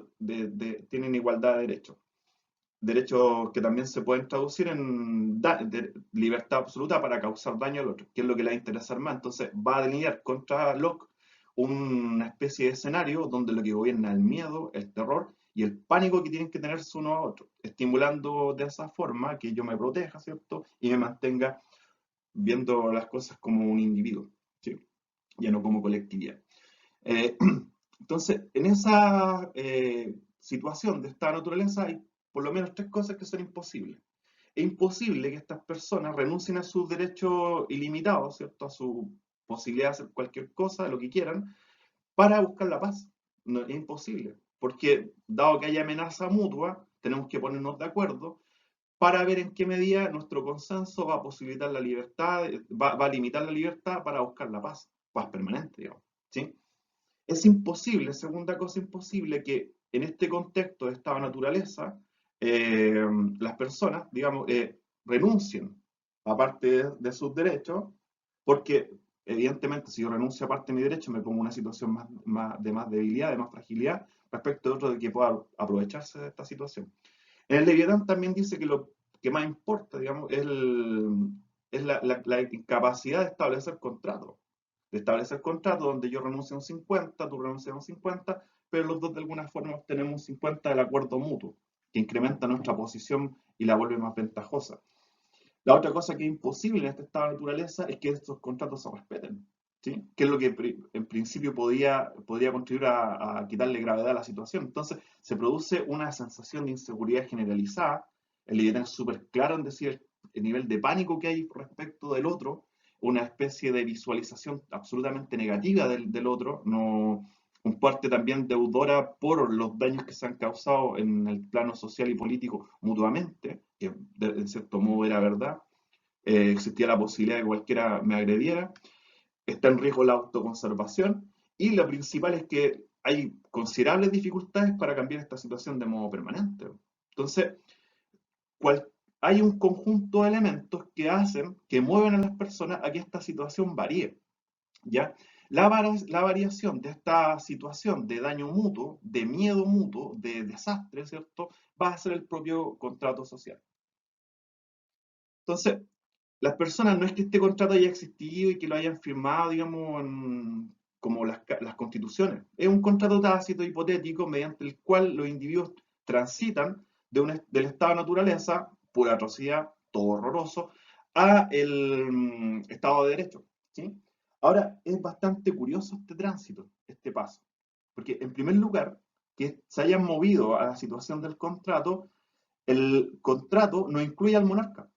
tienen igualdad de derechos. Derechos que también se pueden traducir en libertad absoluta para causar daño al otro, que es lo que le va a interesar más. Entonces va a delinear contra Locke una especie de escenario donde lo que gobierna es el miedo, el terror, y el pánico que tienen que tenerse uno a otro, estimulando de esa forma que yo me proteja, ¿cierto? Y me mantenga viendo las cosas como un individuo, ¿sí? Ya no como colectividad. Eh, entonces, en esa situación de esta naturaleza hay por lo menos tres cosas que son imposibles. Es imposible que estas personas renuncien a sus derechos ilimitados, ¿cierto? A su posibilidad de hacer cualquier cosa, lo que quieran, para buscar la paz. No, es imposible, porque dado que hay amenaza mutua, tenemos que ponernos de acuerdo para ver en qué medida nuestro consenso va a posibilitar la libertad, va a limitar la libertad para buscar la paz permanente, digamos, ¿sí? Es imposible, segunda cosa imposible, que en este contexto de esta naturaleza, las personas, digamos, renuncien a parte de sus derechos, porque evidentemente si yo renuncio a parte de mi derecho me pongo en una situación de más debilidad, de más fragilidad, respecto de otro de que pueda aprovecharse de esta situación. En el Leviatán también dice que lo que más importa, digamos, es la incapacidad de establecer contratos. De establecer contratos donde yo renuncio a un 50, tú renuncias a un 50, pero los dos de alguna forma obtenemos un 50 del acuerdo mutuo, que incrementa nuestra posición y la vuelve más ventajosa. La otra cosa que es imposible en este estado de naturaleza es que estos contratos se respeten, ¿sí? Que es lo que en principio podría contribuir a quitarle gravedad a la situación. Entonces, se produce una sensación de inseguridad generalizada. El Leviatán es súper claro en decir el nivel de pánico que hay respecto del otro, una especie de visualización absolutamente negativa del otro, no, un parte también deudora por los daños que se han causado en el plano social y político mutuamente, que en cierto modo era verdad. Existía la posibilidad de que cualquiera me agrediera, está en riesgo la autoconservación, y lo principal es que hay considerables dificultades para cambiar esta situación de modo permanente. Entonces, hay un conjunto de elementos que hacen, que mueven a las personas a que esta situación varíe, ¿ya? La variación de esta situación de daño mutuo, de miedo mutuo, de desastre, ¿cierto? Va a ser el propio contrato social. Entonces, las personas no es que este contrato haya existido y que lo hayan firmado, digamos, como las constituciones. Es un contrato tácito, hipotético, mediante el cual los individuos transitan del estado de naturaleza, pura atrocidad, todo horroroso, a el estado de derecho, ¿sí? Ahora, es bastante curioso este tránsito, este paso, porque en primer lugar, que se hayan movido a la situación del contrato, el contrato no incluye al monarca,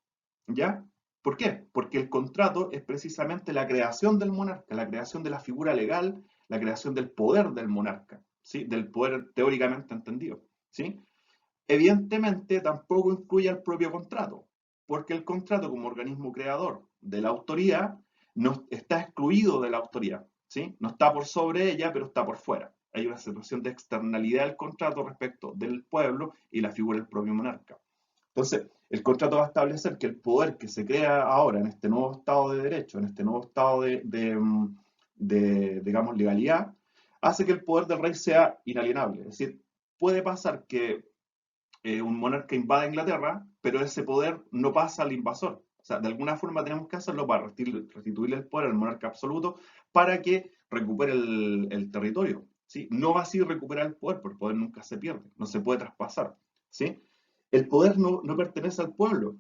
¿ya? ¿Por qué? Porque el contrato es precisamente la creación del monarca, la creación de la figura legal, la creación del poder del monarca, ¿sí? Del poder teóricamente entendido, ¿sí? Evidentemente tampoco incluye al propio contrato, porque el contrato como organismo creador de la autoridad no está excluido de la autoridad, ¿sí? No está por sobre ella, pero está por fuera. Hay una situación de externalidad del contrato respecto del pueblo y la figura del propio monarca. Entonces, el contrato va a establecer que el poder que se crea ahora en este nuevo Estado de Derecho, en este nuevo Estado digamos, legalidad, hace que el poder del rey sea inalienable. Es decir, puede pasar que un monarca invada Inglaterra, pero ese poder no pasa al invasor. O sea, de alguna forma tenemos que hacerlo para restituirle el poder al monarca absoluto para que recupere el territorio, ¿sí? No así recuperar el poder, porque el poder nunca se pierde, no se puede traspasar, ¿sí? El poder no pertenece al pueblo.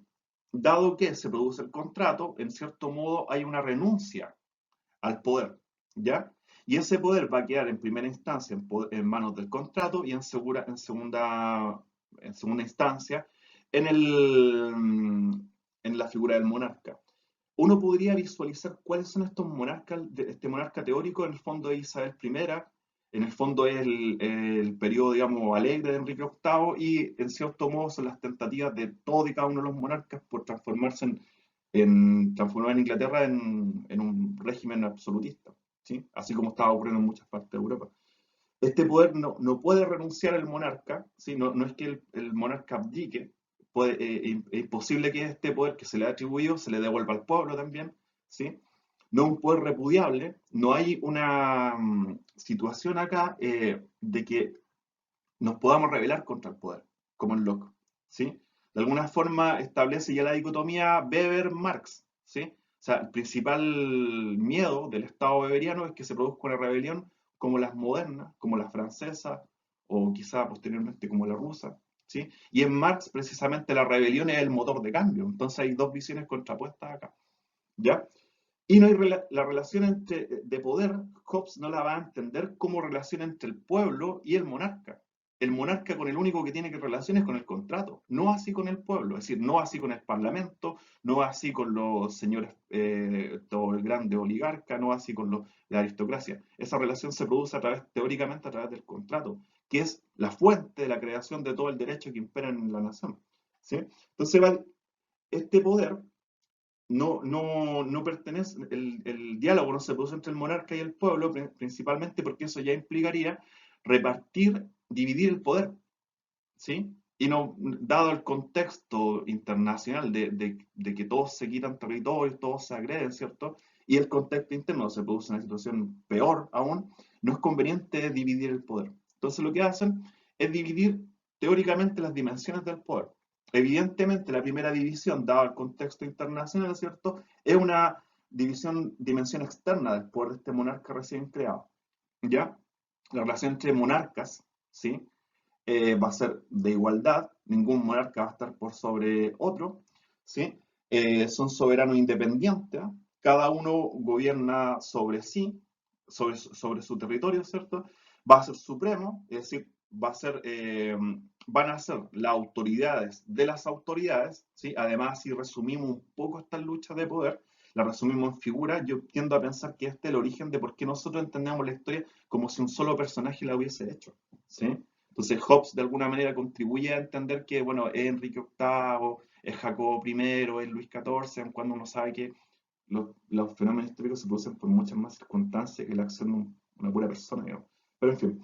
Dado que se produce el contrato, en cierto modo hay una renuncia al poder, ¿ya? Y ese poder va a quedar en primera instancia en manos del contrato y en segunda instancia en la figura del monarca. Uno podría visualizar cuáles son estos monarcas, este monarca teórico, en el fondo es Isabel I, en el fondo es el periodo, digamos, alegre de Enrique VIII, y en cierto modo son las tentativas de todos y cada uno de los monarcas por transformar en Inglaterra en un régimen absolutista, ¿sí? Así como estaba ocurriendo en muchas partes de Europa. Este poder no puede renunciar el monarca, ¿sí? No es que el monarca abdique, es imposible que este poder que se le ha atribuido se le devuelva al pueblo también, ¿sí? No es un poder repudiable, no hay una situación acá de que nos podamos rebelar contra el poder, como en Locke, ¿sí? De alguna forma establece ya la dicotomía Weber-Marx, ¿sí? O sea, el principal miedo del Estado weberiano es que se produzca una rebelión como las modernas, como la francesa o quizá posteriormente como la rusa, ¿sí? Y en Marx, precisamente, la rebelión es el motor de cambio. Entonces hay dos visiones contrapuestas acá, ¿ya? Y no hay la relación de poder, Hobbes no la va a entender como relación entre el pueblo y el monarca. El monarca con el único que tiene que relación es con el contrato, no así con el pueblo, es decir, no así con el parlamento, no así con los señores, todo el grande oligarca, no así con la aristocracia. Esa relación se produce teóricamente a través del contrato, que es la fuente de la creación de todo el derecho que impera en la nación. ¿Sí? Entonces, este poder no pertenece, el diálogo no se produce entre el monarca y el pueblo, principalmente porque eso ya implicaría repartir, dividir el poder, ¿sí? Y no, dado el contexto internacional de que todos se quitan territorios, todos se agreden, ¿cierto? Y el contexto interno se produce una situación peor aún, no es conveniente dividir el poder. Entonces lo que hacen es dividir teóricamente las dimensiones del poder. Evidentemente la primera división, dado el contexto internacional, ¿cierto? Es una dimensión externa del poder de este monarca recién creado, ¿ya? La relación entre monarcas, ¿sí? Va a ser de igualdad, ningún monarca va a estar por sobre otro, ¿sí? Son soberanos independientes, ¿eh? Cada uno gobierna sobre sí, sobre su territorio, ¿cierto? Va a ser supremo, es decir, van a ser las autoridades de las autoridades, ¿sí? Además, si resumimos un poco estas luchas de poder, la resumimos en figuras, yo tiendo a pensar que este es el origen de por qué nosotros entendemos la historia como si un solo personaje la hubiese hecho, ¿sí? Entonces Hobbes de alguna manera contribuye a entender que, bueno, es Enrique VIII, es Jacobo I, es Luis XIV, aun cuando uno sabe que los fenómenos históricos se producen por muchas más circunstancias que la acción de una pura persona, digamos. Pero en fin,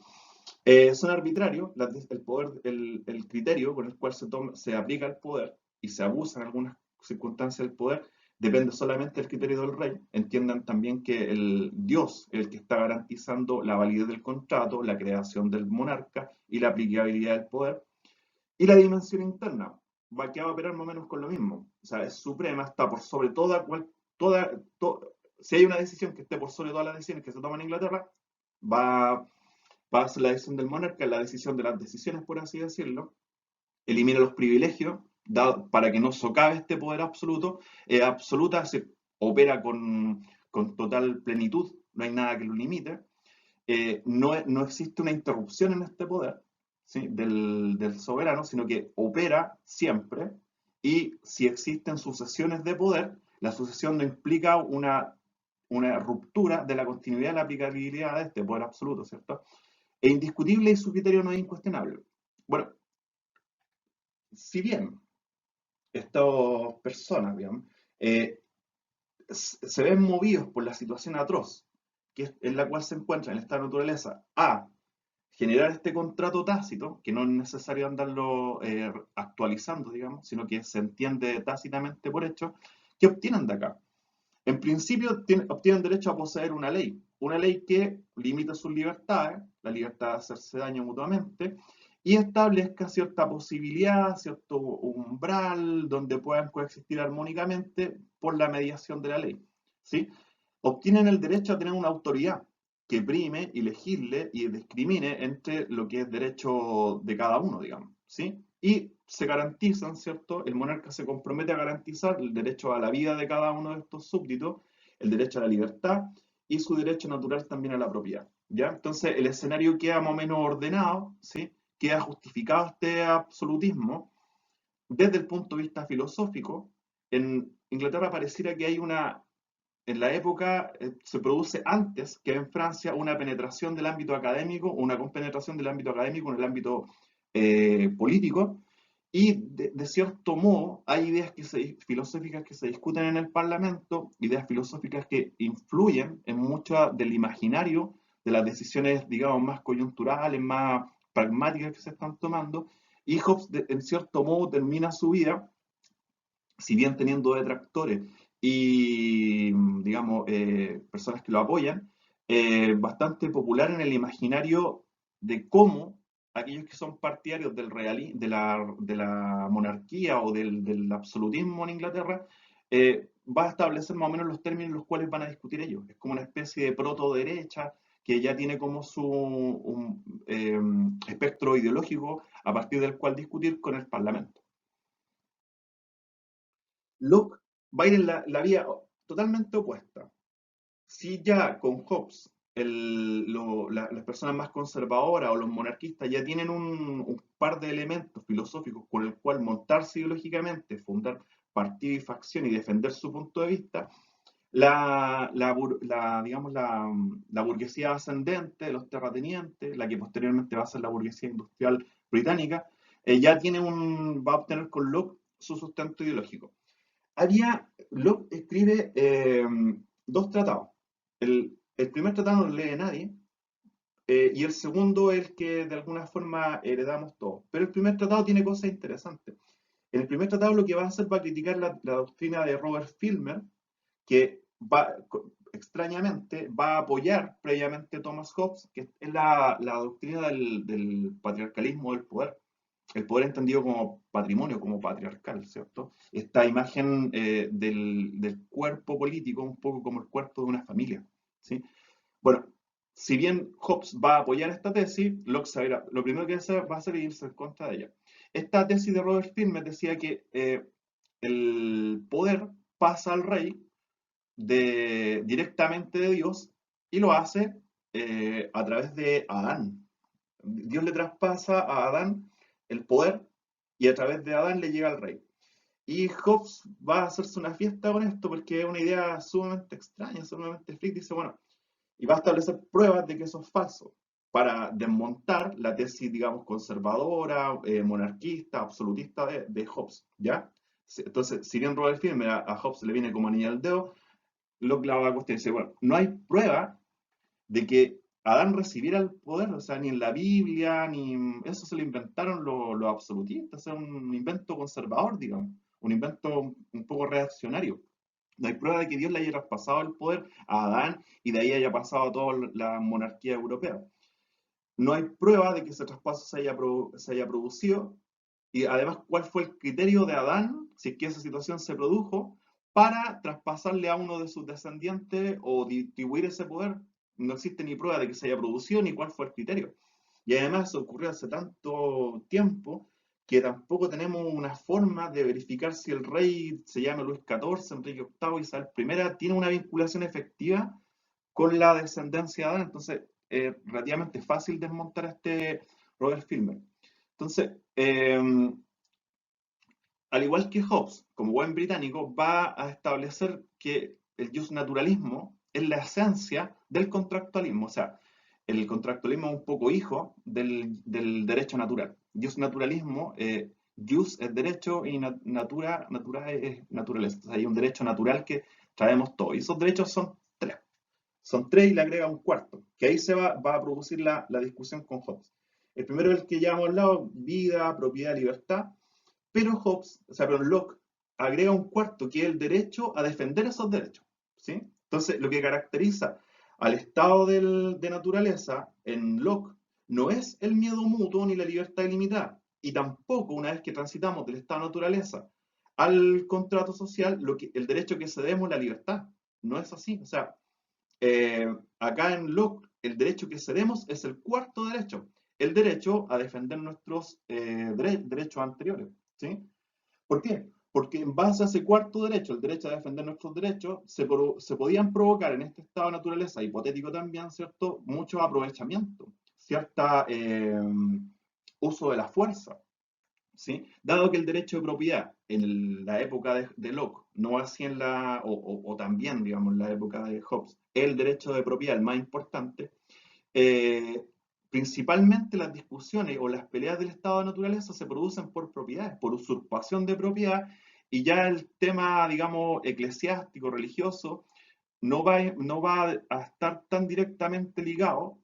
son arbitrarios, el poder, el criterio con el cual se aplica el poder y se abusa en algunas circunstancias del poder, depende solamente del criterio del rey. Entiendan también que el Dios es el que está garantizando la validez del contrato, la creación del monarca y la aplicabilidad del poder. Y la dimensión interna, que va a operar más o menos con lo mismo. O sea, es suprema, está por sobre toda, si hay una decisión que esté por sobre todas las decisiones que se toman en Inglaterra, va va a ser la decisión del monarca, la decisión de las decisiones, por así decirlo, elimina los privilegios para que no socave este poder absoluto, absoluta, se opera con total plenitud, no hay nada que lo limite, no existe una interrupción en este poder, ¿sí? del soberano, sino que opera siempre, y si existen sucesiones de poder, la sucesión no implica una ruptura de la continuidad de la aplicabilidad de este poder absoluto, ¿cierto? Es indiscutible y su criterio no es incuestionable. Bueno, si bien estas personas, digamos, eh, se ven movidos por la situación atroz en la cual se encuentra en esta naturaleza, a generar este contrato tácito, que no es necesario andarlo actualizando, digamos, sino que se entiende tácitamente por hecho, ¿qué obtienen de acá? En principio obtienen derecho a poseer una ley que limita sus libertades, la libertad de hacerse daño mutuamente, y establezca cierta posibilidad, cierto umbral donde puedan coexistir armónicamente por la mediación de la ley, ¿sí? Obtienen el derecho a tener una autoridad que prime y legisle y discrimine entre lo que es derecho de cada uno, digamos, ¿sí? Y se garantizan, ¿cierto? El monarca se compromete a garantizar el derecho a la vida de cada uno de estos súbditos, el derecho a la libertad y su derecho natural también a la propiedad, ¿ya? Entonces el escenario queda más o menos ordenado, ¿sí? Queda justificado este absolutismo desde el punto de vista filosófico. En Inglaterra pareciera que hay en la época se produce antes que en Francia una penetración del ámbito académico, una compenetración del ámbito académico en el ámbito político, y de cierto modo hay ideas filosóficas que se discuten en el Parlamento, ideas filosóficas que influyen en mucho del imaginario de las decisiones, digamos, más coyunturales, más pragmáticas que se están tomando, y Hobbes, en cierto modo, termina su vida, si bien teniendo detractores y, digamos, personas que lo apoyan, bastante popular en el imaginario de cómo aquellos que son partidarios de la monarquía o del absolutismo en Inglaterra, va a establecer más o menos los términos en los cuales van a discutir ellos. Es como una especie de proto-derecha que ya tiene como su espectro ideológico a partir del cual discutir con el Parlamento. Locke va a ir en la vía totalmente opuesta. Si ya con Hobbes las personas más conservadoras o los monarquistas ya tienen un par de elementos filosóficos con el cual montarse ideológicamente, fundar partido y facción y defender su punto de vista, digamos, la burguesía ascendente, los terratenientes, la que posteriormente va a ser la burguesía industrial británica, ya va a obtener con Locke su sustento ideológico. Locke escribe dos tratados. El primer tratado no lo lee nadie, y el segundo es el que de alguna forma heredamos todos. Pero el primer tratado tiene cosas interesantes. En el primer tratado lo que va a hacer va a criticar la doctrina de Robert Filmer, que extrañamente va a apoyar previamente Thomas Hobbes, que es la doctrina del patriarcalismo del poder. El poder entendido como patrimonio, como patriarcal, ¿cierto? Esta imagen del cuerpo político, un poco como el cuerpo de una familia, ¿sí? Bueno, si bien Hobbes va a apoyar esta tesis, Locke lo primero que va a hacer es irse en contra de ella. Esta tesis de Robert Filmer decía que el poder pasa al rey directamente de Dios y lo hace a través de Adán. Dios le traspasa a Adán el poder y a través de Adán le llega al rey. Y Hobbes va a hacerse una fiesta con esto porque es una idea sumamente extraña, sumamente freak. Dice, bueno, y va a establecer pruebas de que eso es falso para desmontar la tesis, digamos, conservadora, monarquista, absolutista de Hobbes, ¿ya? Entonces, si bien Robert Filmer a Hobbes le viene como anillo al dedo, Locke la cuestión dice, bueno, no hay prueba de que Adán recibiera el poder, o sea, ni en la Biblia, ni eso se lo inventaron los absolutistas, es un invento conservador, digamos, un invento un poco reaccionario. No hay prueba de que Dios le haya traspasado el poder a Adán y de ahí haya pasado a toda la monarquía europea. No hay prueba de que ese traspaso se haya producido y además cuál fue el criterio de Adán, si es que esa situación se produjo, para traspasarle a uno de sus descendientes o distribuir ese poder. No existe ni prueba de que se haya producido ni cuál fue el criterio. Y además eso ocurrió hace tanto tiempo que tampoco tenemos una forma de verificar si el rey se llama Luis XIV, Enrique VIII, Isabel I, tiene una vinculación efectiva con la descendencia de Adán. Entonces, es relativamente fácil desmontar a este Robert Filmer. Entonces, al igual que Hobbes, como buen británico, va a establecer que el naturalismo es la esencia del contractualismo. O sea, el contractualismo es un poco hijo del derecho natural. Naturalismo, jus es derecho y natura es naturaleza. O sea, hay un derecho natural que traemos todos. Y esos derechos son tres. Son tres y le agrega un cuarto, que ahí va a producir la discusión con Hobbes. El primero es el que ya hemos hablado, vida, propiedad, libertad, pero Locke agrega un cuarto, que es el derecho a defender esos derechos, ¿sí? Entonces, lo que caracteriza al estado de naturaleza en Locke no es el miedo mutuo ni la libertad ilimitada, y tampoco una vez que transitamos del estado de naturaleza al contrato social, el derecho que cedemos es la libertad. No es así, o sea, acá en Locke, el derecho que cedemos es el cuarto derecho, el derecho a defender nuestros derechos anteriores, ¿sí? ¿Por qué? Porque en base a ese cuarto derecho, el derecho a defender nuestros derechos, se podían provocar en este estado de naturaleza, hipotético también, ¿cierto? Mucho aprovechamiento, cierta uso de la fuerza, ¿sí? Dado que el derecho de propiedad en la época de Locke, no así o también, digamos, en la época de Hobbes, el derecho de propiedad el más importante, eh, principalmente las discusiones o las peleas del estado de naturaleza se producen por propiedades, por usurpación de propiedad, y ya el tema, digamos, eclesiástico, religioso, no va a estar tan directamente ligado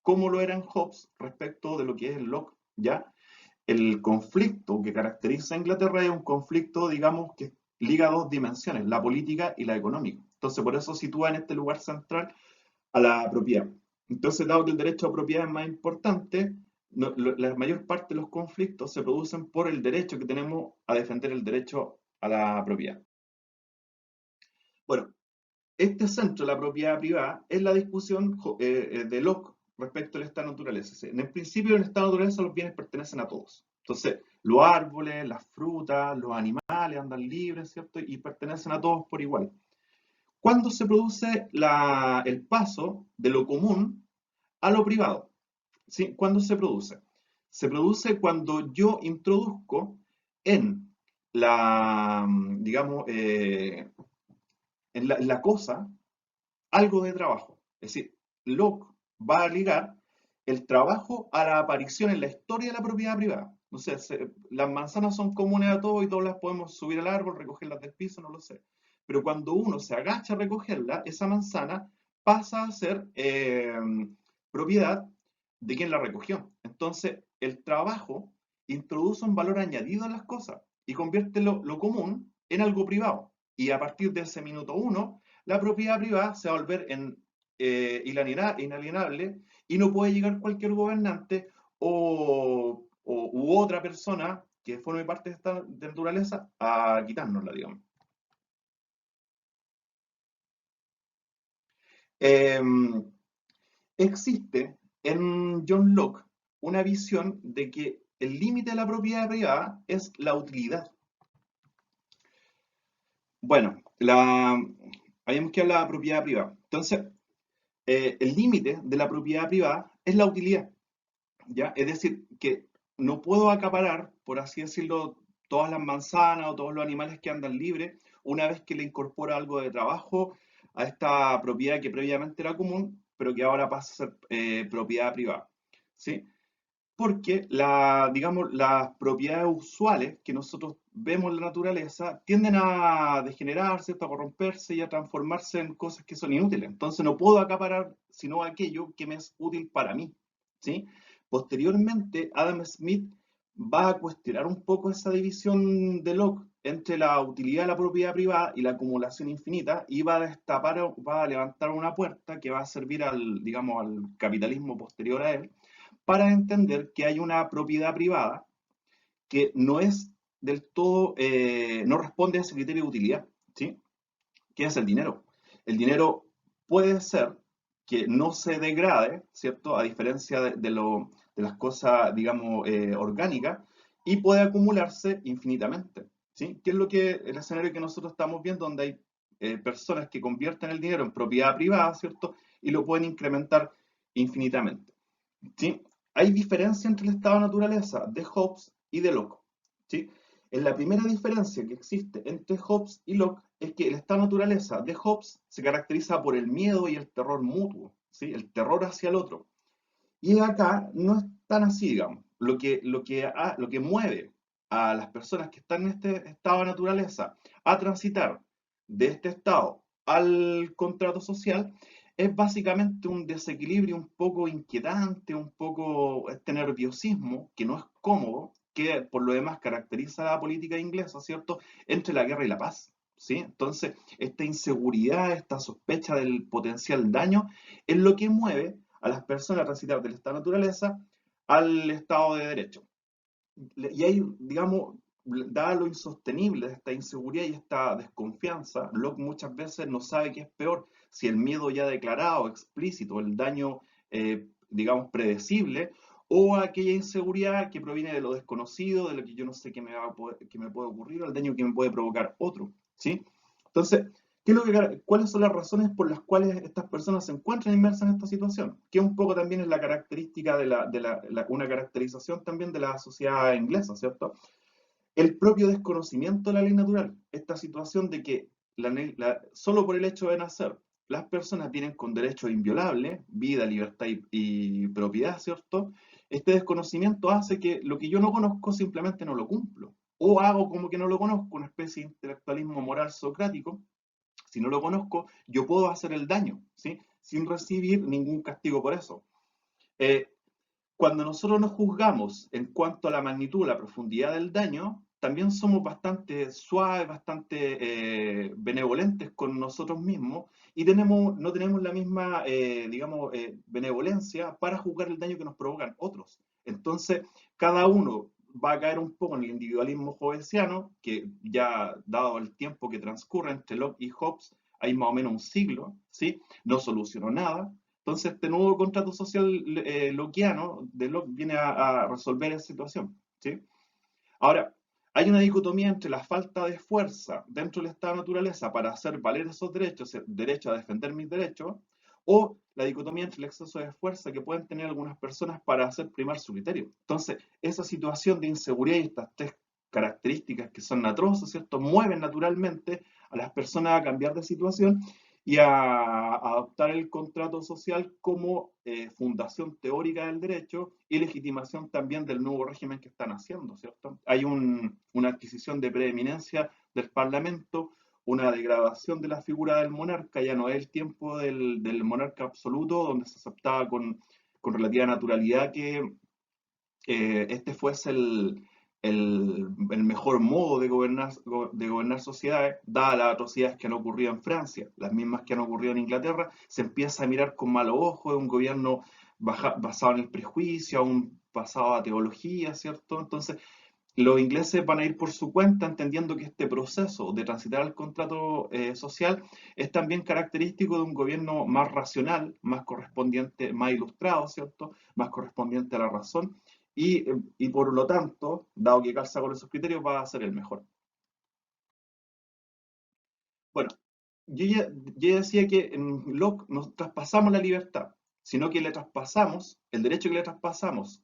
como lo era en Hobbes respecto de lo que es Locke, ¿ya? El conflicto que caracteriza a Inglaterra es un conflicto, digamos, que liga dos dimensiones, la política y la económica. Entonces, por eso sitúa en este lugar central a la propiedad. Entonces, dado que el derecho a propiedad es más importante, la mayor parte de los conflictos se producen por el derecho que tenemos a defender el derecho a la propiedad. Bueno, este centro de la propiedad privada es la discusión de Locke respecto al estado de naturaleza. En el principio del estado de naturaleza los bienes pertenecen a todos. Entonces, los árboles, las frutas, los animales andan libres, ¿cierto? Y pertenecen a todos por igual. ¿Cuándo se produce el paso de lo común a lo privado? ¿Sí? ¿Cuándo se produce? Se produce cuando yo introduzco en digamos, en la cosa algo de trabajo. Es decir, Locke va a ligar el trabajo a la aparición en la historia de la propiedad privada. No sé, las manzanas son comunes a todos y todas las podemos subir al árbol, recogerlas del piso, no lo sé. Pero cuando uno se agacha a recogerla, esa manzana pasa a ser propiedad de quien la recogió. Entonces, el trabajo introduce un valor añadido a las cosas y convierte lo común en algo privado. Y a partir de ese minuto uno, la propiedad privada se va a volver inalienable y no puede llegar cualquier gobernante u otra persona que forme parte de esta naturaleza a quitárnosla, digamos. Eh, Existe en John Locke una visión de que el límite de la propiedad privada es la utilidad. Bueno, habíamos que hablar de la propiedad privada. Entonces, el límite de la propiedad privada es la utilidad, ¿ya? Es decir, que no puedo acaparar, por así decirlo, todas las manzanas o todos los animales que andan libres una vez que le incorpora algo de trabajo a esta propiedad que previamente era común, pero que ahora pasa a ser propiedad privada, ¿sí? Porque digamos, las propiedades usuales que nosotros vemos en la naturaleza tienden a degenerarse, a corromperse y a transformarse en cosas que son inútiles. Entonces no puedo acaparar sino aquello que me es útil para mí, ¿sí? Posteriormente, Adam Smith va a cuestionar un poco esa división de Locke entre la utilidad de la propiedad privada y la acumulación infinita y va a destapar, va a levantar una puerta que va a servir digamos, al capitalismo posterior a él, para entender que hay una propiedad privada que no es del todo, no responde a ese criterio de utilidad, ¿sí? ¿Qué es el dinero? El dinero puede ser que no se degrade, ¿cierto? A diferencia de las cosas, digamos, orgánicas, y puede acumularse infinitamente, ¿sí? ¿Qué es el escenario que nosotros estamos viendo, donde hay personas que convierten el dinero en propiedad privada, ¿cierto? Y lo pueden incrementar infinitamente. ¿Sí? Hay diferencia entre el estado de naturaleza de Hobbes y de Locke. ¿Sí? La primera diferencia que existe entre Hobbes y Locke es que el estado de naturaleza de Hobbes se caracteriza por el miedo y el terror mutuo, ¿sí? El terror hacia el otro. Y acá no es tan así, digamos. Lo que mueve a las personas que están en este estado de naturaleza a transitar de este estado al contrato social es básicamente un desequilibrio un poco inquietante, un poco este nerviosismo, que no es cómodo, que por lo demás caracteriza a la política inglesa, ¿cierto? Entre la guerra y la paz, ¿sí? Entonces, esta inseguridad, esta sospecha del potencial daño, es lo que mueve a las personas a transitar del estado de naturaleza al estado de derecho. Y ahí, digamos, dada lo insostenible de esta inseguridad y esta desconfianza, Locke muchas veces no sabe qué es peor, si el miedo ya declarado, explícito, el daño, digamos, predecible, o aquella inseguridad que proviene de lo desconocido, de lo que yo no sé qué me puede ocurrir, o el daño que me puede provocar otro, ¿sí? Entonces, ¿cuáles son las razones por las cuales estas personas se encuentran inmersas en esta situación? Que un poco también es la característica una caracterización también de la sociedad inglesa, ¿cierto? El propio desconocimiento de la ley natural, esta situación de que solo por el hecho de nacer, las personas vienen con derechos inviolables, vida, libertad y propiedad, ¿cierto? Este desconocimiento hace que lo que yo no conozco simplemente no lo cumplo. O hago como que no lo conozco, una especie de intelectualismo moral socrático. Si no lo conozco, yo puedo hacer el daño, ¿sí? Sin recibir ningún castigo por eso. Eh, Cuando nosotros nos juzgamos en cuanto a la magnitud, la profundidad del daño, también somos bastante suaves, bastante benevolentes con nosotros mismos y no tenemos la misma, digamos, benevolencia para juzgar el daño que nos provocan otros. Entonces, cada uno va a caer un poco en el individualismo hobbesiano, que ya dado el tiempo que transcurre entre Locke y Hobbes, hay más o menos un siglo, ¿sí? No solucionó nada. Entonces, este nuevo contrato social lockeano de Locke viene a resolver esa situación, ¿sí? Ahora, hay una dicotomía entre la falta de fuerza dentro del estado de naturaleza para hacer valer esos derechos, el derecho a defender mis derechos, o la dicotomía entre el exceso de fuerza que pueden tener algunas personas para hacer primar su criterio. Entonces, esa situación de inseguridad y estas tres características que son atroces, ¿cierto?, mueven naturalmente a las personas a cambiar de situación y a adoptar el contrato social como fundación teórica del derecho y legitimación también del nuevo régimen que están haciendo, ¿cierto? Hay una adquisición de preeminencia del Parlamento, una degradación de la figura del monarca, ya no es el tiempo del monarca absoluto, donde se aceptaba con relativa naturalidad que este fuese el mejor modo de gobernar sociedades, dadas las atrocidades que han ocurrido en Francia, las mismas que han ocurrido en Inglaterra, se empieza a mirar con malos ojos, un gobierno basado en el prejuicio, un pasado a teología, ¿cierto? Entonces, los ingleses van a ir por su cuenta entendiendo que este proceso de transitar al contrato social es también característico de un gobierno más racional, más correspondiente, más ilustrado, ¿cierto? Más correspondiente a la razón y por lo tanto, dado que calza con esos criterios, va a ser el mejor. Bueno, yo ya decía que en Locke nos traspasamos la libertad, sino que le traspasamos, el derecho que le traspasamos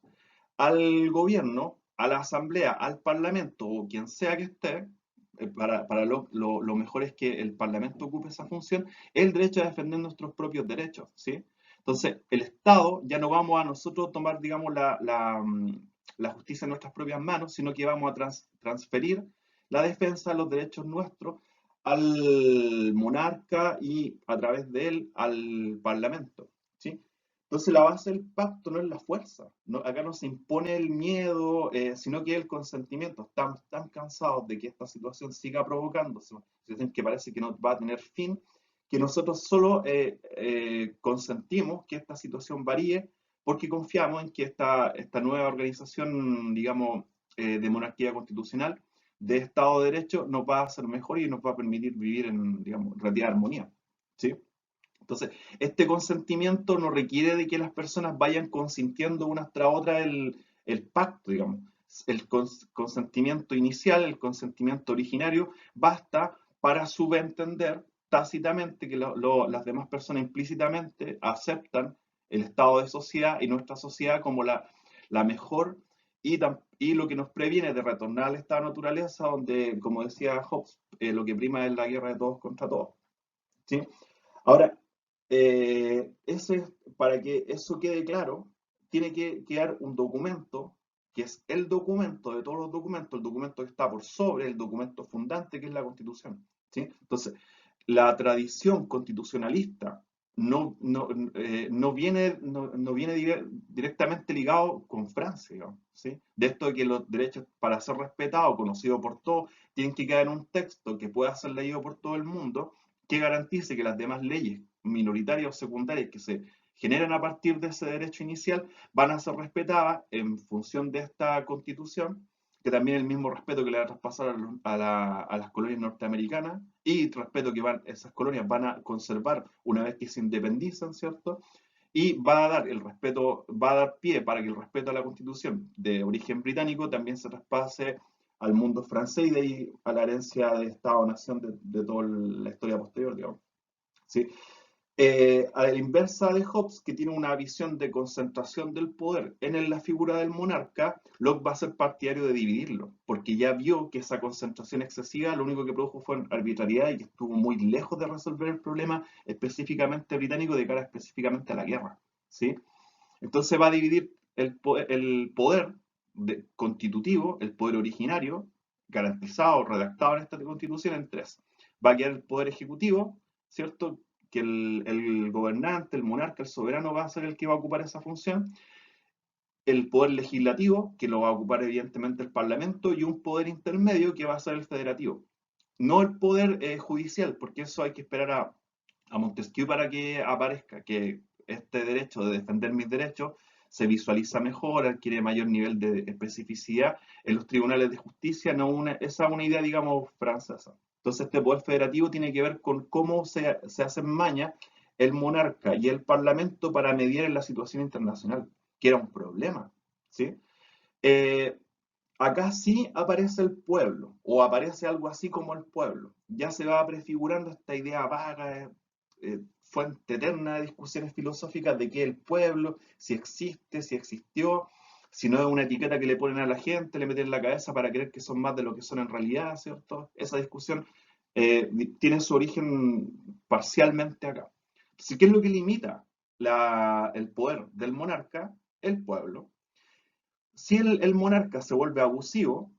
al gobierno, a la asamblea, al parlamento o quien sea que esté, para lo mejor es que el parlamento ocupe esa función, el derecho a defender nuestros propios derechos, ¿sí? Entonces, el Estado ya no vamos a nosotros tomar, digamos, la justicia en nuestras propias manos, sino que vamos a transferir la defensa de los derechos nuestros al monarca y a través de él al parlamento, ¿sí? Entonces la base del pacto no es la fuerza, no, acá no se impone el miedo, sino que el consentimiento. Estamos tan cansados de que esta situación siga provocándose, una situación que parece que no va a tener fin, que nosotros solo consentimos que esta situación varíe porque confiamos en que esta nueva organización, digamos, de monarquía constitucional, de Estado de Derecho, nos va a hacer mejor y nos va a permitir vivir en, digamos, relativa armonía, ¿sí? Entonces, este consentimiento no requiere de que las personas vayan consintiendo unas tras otras el pacto, digamos. El consentimiento inicial, el consentimiento originario, basta para subentender tácitamente que las demás personas implícitamente aceptan el estado de sociedad y nuestra sociedad como la mejor y lo que nos previene de retornar al estado de naturaleza, donde, como decía Hobbes, lo que prima es la guerra de todos contra todos, ¿sí? Ahora, para que eso quede claro, tiene que quedar un documento, que es el documento de todos los documentos, el documento que está por sobre el documento fundante, que es la Constitución, ¿sí? Entonces, la tradición constitucionalista no viene directamente ligado con Francia, digamos, ¿sí? De esto de que los derechos, para ser respetados, conocidos por todos, tienen que quedar en un texto que pueda ser leído por todo el mundo, que garantice que las demás leyes minoritarias o secundarias que se generan a partir de ese derecho inicial van a ser respetadas en función de esta constitución, que también es el mismo respeto que le va a traspasar a las colonias norteamericanas y respeto que esas colonias van a conservar una vez que se independizan, ¿cierto? Y va a dar el respeto, va a dar pie para que el respeto a la constitución de origen británico también se traspase al mundo francés y de ahí a la herencia de Estado-nación de toda la historia posterior, digamos. ¿Sí? A la inversa de Hobbes, que tiene una visión de concentración del poder en la figura del monarca, Locke va a ser partidario de dividirlo, porque ya vio que esa concentración excesiva lo único que produjo fue arbitrariedad y que estuvo muy lejos de resolver el problema específicamente británico de cara específicamente a la guerra, ¿sí? Entonces va a dividir el poder constitutivo, el poder originario, garantizado, redactado en esta constitución, en tres. Va a quedar el poder ejecutivo, ¿cierto? Que el gobernante, el monarca, el soberano va a ser el que va a ocupar esa función. El poder legislativo, que lo va a ocupar evidentemente el parlamento, y un poder intermedio que va a ser el federativo. No el poder judicial, porque eso hay que esperar a Montesquieu para que aparezca, que este derecho de defender mis derechos se visualiza mejor, adquiere mayor nivel de especificidad en los tribunales de justicia, esa es una idea, digamos, francesa. Entonces, este poder federativo tiene que ver con cómo se hacen maña el monarca y el parlamento para mediar en la situación internacional, que era un problema, ¿sí? Eh, Acá sí aparece el pueblo, o aparece algo así como el pueblo. Ya se va prefigurando esta idea vaga, fuente eterna de discusiones filosóficas de que el pueblo, si existe, si existió, si no es una etiqueta que le ponen a la gente, le meten en la cabeza para creer que son más de lo que son en realidad, ¿cierto? Esa discusión tiene su origen parcialmente acá. Entonces, ¿qué es lo que limita el poder del monarca? El pueblo. Si el monarca se vuelve abusivo,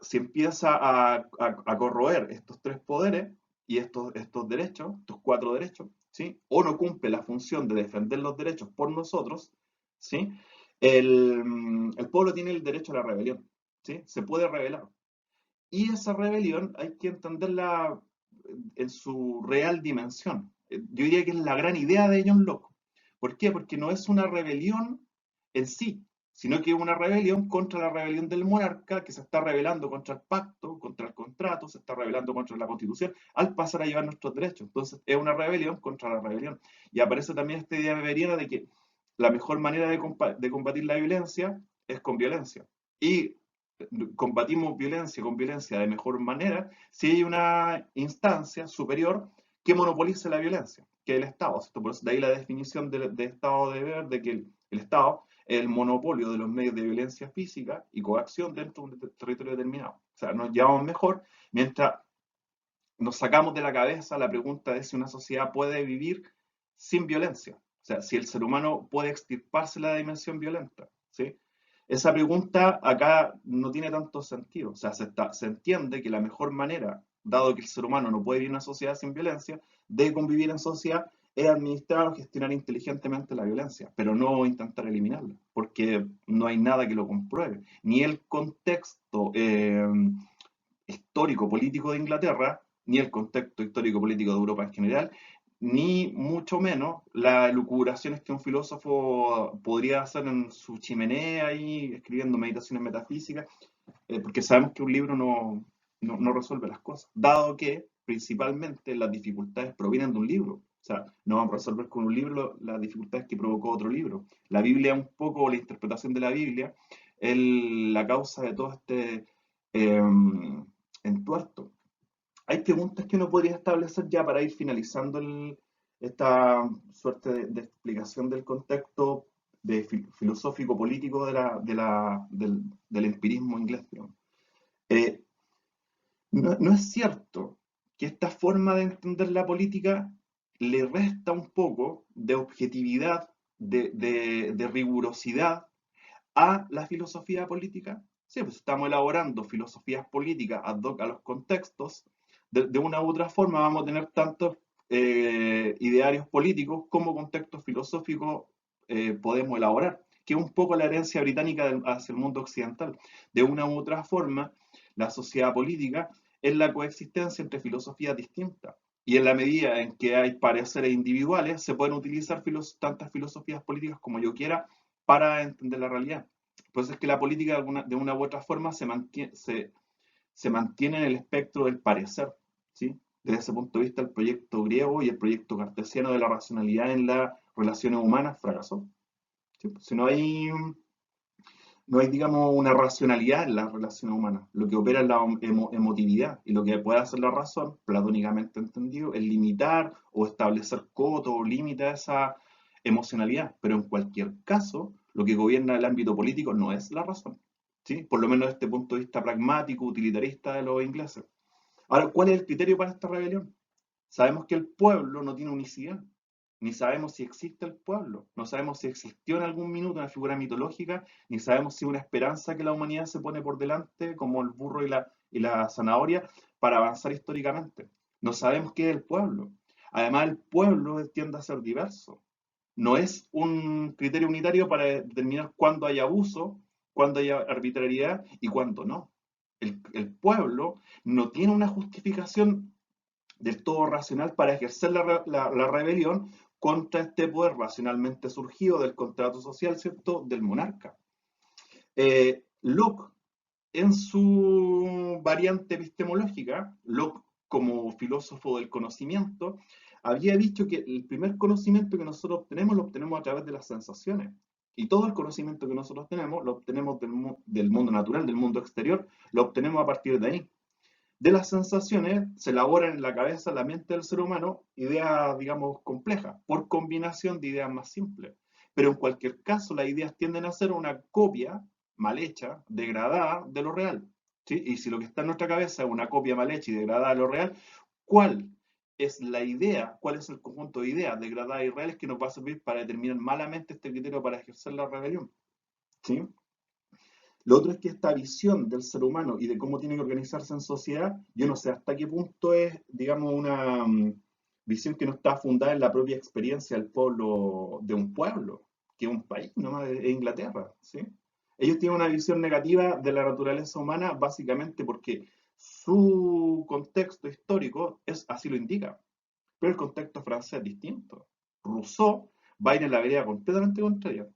si empieza a corroer estos tres poderes y estos derechos, estos cuatro derechos, ¿sí? O no cumple la función de defender los derechos por nosotros, ¿sí? El pueblo tiene el derecho a la rebelión, ¿sí? Se puede rebelar. Y esa rebelión hay que entenderla en su real dimensión. Yo diría que es la gran idea de John Locke. ¿Por qué? Porque no es una rebelión en sí, sino que es una rebelión contra la rebelión del monarca que se está rebelando contra el pacto, contra el contrato, se está rebelando contra la constitución al pasar a llevar nuestros derechos. Entonces es una rebelión contra la rebelión. Y aparece también esta idea beberiana de que la mejor manera de combatir la violencia es con violencia. Y combatimos violencia con violencia de mejor manera si hay una instancia superior que monopolice la violencia, que es el Estado. ¿Cierto? Por eso de ahí la definición de Estado de deber, de que el Estado es el monopolio de los medios de violencia física y coacción dentro de un territorio determinado. O sea, nos llevamos mejor mientras nos sacamos de la cabeza la pregunta de si una sociedad puede vivir sin violencia. O sea, si el ser humano puede extirparse la dimensión violenta. ¿Sí? Esa pregunta acá no tiene tanto sentido. O sea, se entiende que la mejor manera, dado que el ser humano no puede vivir en una sociedad sin violencia, de convivir en sociedad es administrar o gestionar inteligentemente la violencia, pero no intentar eliminarla, porque no hay nada que lo compruebe. Ni el contexto histórico político de Inglaterra, ni el contexto histórico político de Europa en general, ni mucho menos las elucubraciones que un filósofo podría hacer en su chimenea y escribiendo meditaciones metafísicas, porque sabemos que un libro no resuelve las cosas, dado que principalmente las dificultades provienen de un libro. O sea, no vamos a resolver con un libro las dificultades que provocó otro libro. La Biblia, un poco, la interpretación de la Biblia, es la causa de todo este eh, entuerto. Hay preguntas que uno podría establecer ya para ir finalizando esta suerte de explicación del contexto filosófico-político del empirismo inglés. Eh, no es cierto que esta forma de entender la política le resta un poco de objetividad, de rigurosidad a la filosofía política. Sí, pues estamos elaborando filosofías políticas ad hoc a los contextos. De una u otra forma vamos a tener tantos idearios políticos como contextos filosóficos podemos elaborar, que es un poco la herencia británica hacia el mundo occidental. De una u otra forma, la sociedad política es la coexistencia entre filosofías distintas. Y en la medida en que hay pareceres individuales, se pueden utilizar tantas filosofías políticas como yo quiera para entender la realidad. Pues es que la política de una u otra forma se mantiene en el espectro del parecer, ¿sí? Desde ese punto de vista, el proyecto griego y el proyecto cartesiano de la racionalidad en las relaciones humanas fracasó. ¿Sí? Si no hay, digamos, una racionalidad en las relaciones humanas. Lo que opera es la emotividad y lo que puede hacer la razón, platónicamente entendido, es limitar o establecer cotos o límites a esa emocionalidad. Pero en cualquier caso, lo que gobierna el ámbito político no es la razón. ¿Sí? Por lo menos desde este punto de vista pragmático, utilitarista de los ingleses. Ahora, ¿cuál es el criterio para esta rebelión? Sabemos que el pueblo no tiene unicidad, ni sabemos si existe el pueblo, no sabemos si existió en algún minuto una figura mitológica, ni sabemos si una esperanza que la humanidad se pone por delante, como el burro y la zanahoria, para avanzar históricamente. No sabemos qué es el pueblo. Además, el pueblo tiende a ser diverso. No es un criterio unitario para determinar cuándo hay abuso, cuándo hay arbitrariedad y cuándo no. El pueblo no tiene una justificación del todo racional para ejercer la rebelión, contra este poder racionalmente surgido del contrato social, ¿cierto?, del monarca. Locke, en su variante epistemológica, Locke, como filósofo del conocimiento, había dicho que el primer conocimiento que nosotros obtenemos lo obtenemos a través de las sensaciones. Y todo el conocimiento que nosotros tenemos lo obtenemos del mundo natural, del mundo exterior, lo obtenemos a partir de ahí. De las sensaciones se elaboran en la cabeza, la mente del ser humano, ideas, digamos, complejas, por combinación de ideas más simples. Pero en cualquier caso, las ideas tienden a ser una copia mal hecha, degradada de lo real. ¿Sí? Y si lo que está en nuestra cabeza es una copia mal hecha y degradada de lo real, ¿cuál es la idea, cuál es el conjunto de ideas degradadas y reales que nos va a servir para determinar malamente este criterio para ejercer la rebelión? ¿Sí? Lo otro es que esta visión del ser humano y de cómo tiene que organizarse en sociedad, yo no sé hasta qué punto es, digamos, una visión que no está fundada en la propia experiencia del pueblo, de un pueblo, que es un país, nomás es Inglaterra, ¿sí? Ellos tienen una visión negativa de la naturaleza humana básicamente porque su contexto histórico así lo indica, pero el contexto francés es distinto. Rousseau va a ir en la vereda completamente contraria.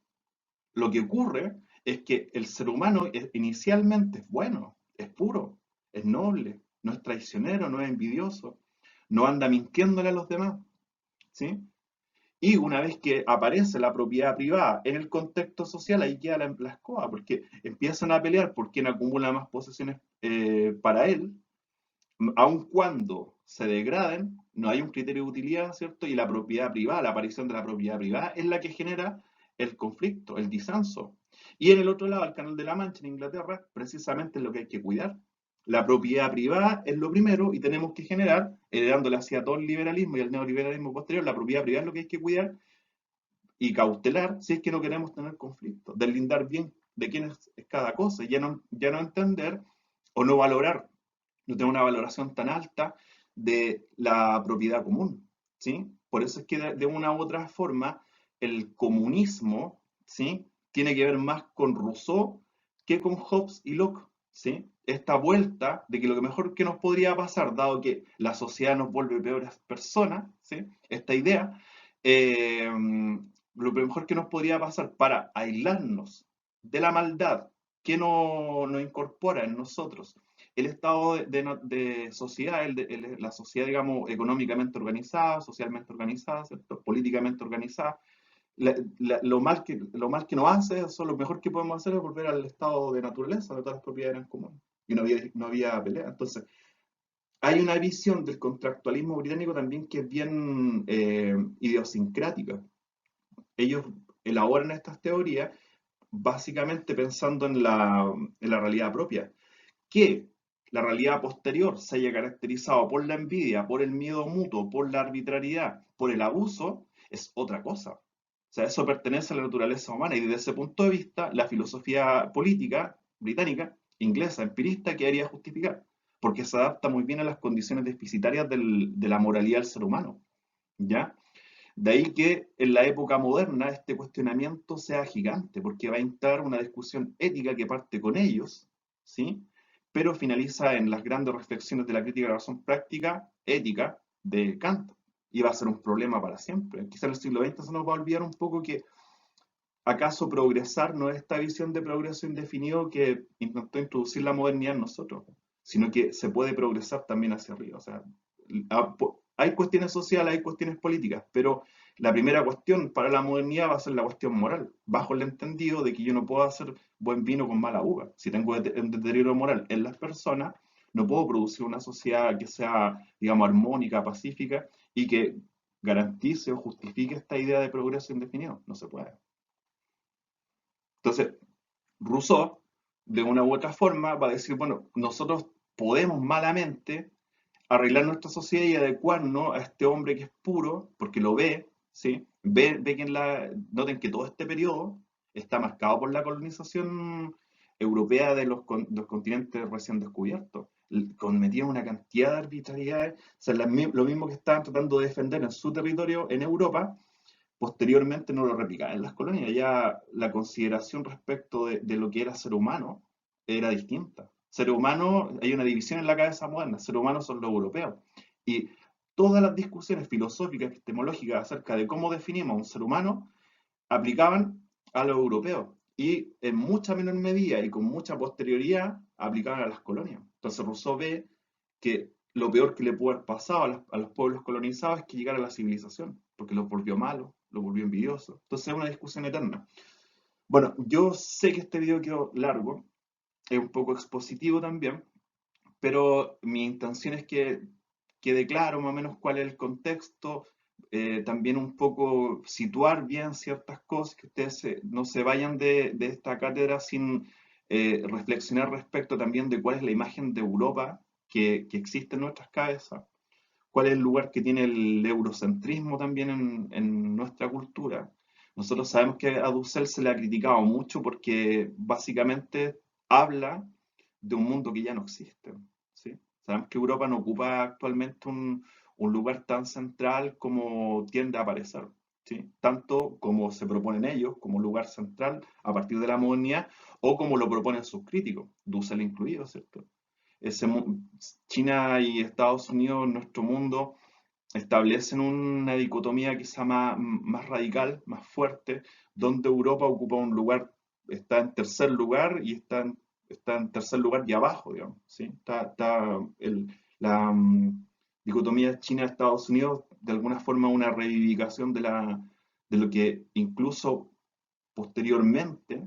Lo que ocurre es que el ser humano inicialmente es bueno, es puro, es noble, no es traicionero, no es envidioso, no anda mintiéndole a los demás, ¿sí? Y una vez que aparece la propiedad privada en el contexto social, ahí queda la escoba, porque empiezan a pelear por quién acumula más posesiones para él, aun cuando se degraden, no hay un criterio de utilidad, ¿cierto? Y la propiedad privada, la aparición de la propiedad privada es la que genera el conflicto, el disenso. Y en el otro lado, el Canal de la Mancha, en Inglaterra, precisamente es lo que hay que cuidar. La propiedad privada es lo primero y tenemos que generar, heredándole hacia todo el liberalismo y el neoliberalismo posterior, la propiedad privada es lo que hay que cuidar y cautelar si es que no queremos tener conflictos, deslindar bien de quién es cada cosa, ya no entender o no valorar, no tener una valoración tan alta de la propiedad común, ¿sí? Por eso es que de una u otra forma el comunismo, ¿sí?, tiene que ver más con Rousseau que con Hobbes y Locke, ¿sí? Esta vuelta de que lo mejor que nos podría pasar, dado que la sociedad nos vuelve peores personas, ¿sí?, esta idea, eh, lo mejor que nos podría pasar para aislarnos de la maldad que nos incorpora en nosotros el estado de sociedad, la sociedad, digamos, económicamente organizada, socialmente organizada, ¿cierto?, políticamente organizada. Lo mal que nos hace, eso lo mejor que podemos hacer es volver al estado de naturaleza, de todas las propiedades eran comunes. Y no había pelea. Entonces, hay una visión del contractualismo británico también que es bien idiosincrática. Ellos elaboran estas teorías básicamente pensando en la realidad propia. Que la realidad posterior se haya caracterizado por la envidia, por el miedo mutuo, por la arbitrariedad, por el abuso, es otra cosa. O sea, eso pertenece a la naturaleza humana y desde ese punto de vista, la filosofía política británica, inglesa, empirista, quedaría justificar, porque se adapta muy bien a las condiciones deficitarias de la moralidad del ser humano, ¿ya? De ahí que en la época moderna este cuestionamiento sea gigante, porque va a entrar una discusión ética que parte con ellos, ¿sí?, pero finaliza en las grandes reflexiones de la crítica de la razón práctica, ética, de Kant, y va a ser un problema para siempre. Quizá en el siglo XX se nos va a olvidar un poco que acaso progresar no es esta visión de progreso indefinido que intentó introducir la modernidad en nosotros, sino que se puede progresar también hacia arriba. O sea, hay cuestiones sociales, hay cuestiones políticas, pero la primera cuestión para la modernidad va a ser la cuestión moral, bajo el entendido de que yo no puedo hacer buen vino con mala uva. Si tengo un deterioro moral en las personas, no puedo producir una sociedad que sea, digamos, armónica, pacífica y que garantice o justifique esta idea de progreso indefinido. No se puede. Entonces, Rousseau, de una u otra forma, va a decir, bueno, nosotros podemos malamente arreglar nuestra sociedad y adecuarnos a este hombre que es puro, porque lo ve, ¿sí? Ve que noten que todo este periodo está marcado por la colonización europea de los continentes recién descubiertos. Cometían una cantidad de arbitrariedades, o sea, lo mismo que estaban tratando de defender en su territorio en Europa, posteriormente no lo replicaban en las colonias. Ya la consideración respecto de lo que era ser humano era distinta. Ser humano, hay una división en la cabeza moderna, ser humano son los europeos. Y todas las discusiones filosóficas, epistemológicas acerca de cómo definimos a un ser humano aplicaban a los europeos y en mucha menor medida y con mucha posterioridad aplicaban a las colonias. Entonces Rousseau ve que lo peor que le pudo haber pasado a los pueblos colonizados es que llegara a la civilización, porque los volvió malos, los volvió envidiosos. Entonces es una discusión eterna. Bueno, yo sé que este video quedó largo, es un poco expositivo también, pero mi intención es que quede claro más o menos cuál es el contexto, también un poco situar bien ciertas cosas, que ustedes no se vayan de esta cátedra sin reflexionar respecto también de cuál es la imagen de Europa que existe en nuestras cabezas, cuál es el lugar que tiene el eurocentrismo también en nuestra cultura. Nosotros sabemos que a Dussel se le ha criticado mucho porque básicamente habla de un mundo que ya no existe, ¿sí? Sabemos que Europa no ocupa actualmente un lugar tan central como tiende a aparecer, ¿sí? Tanto como se proponen ellos, como lugar central a partir de la modernidad, o como lo proponen sus críticos, Dussel incluido, ¿cierto? Ese, China y Estados Unidos, nuestro mundo, establecen una dicotomía quizá más radical, más fuerte, donde Europa ocupa un lugar, está en tercer lugar y está en tercer lugar y abajo, digamos, ¿sí? La dicotomía China-Estados Unidos, de alguna forma, una reivindicación de lo que incluso posteriormente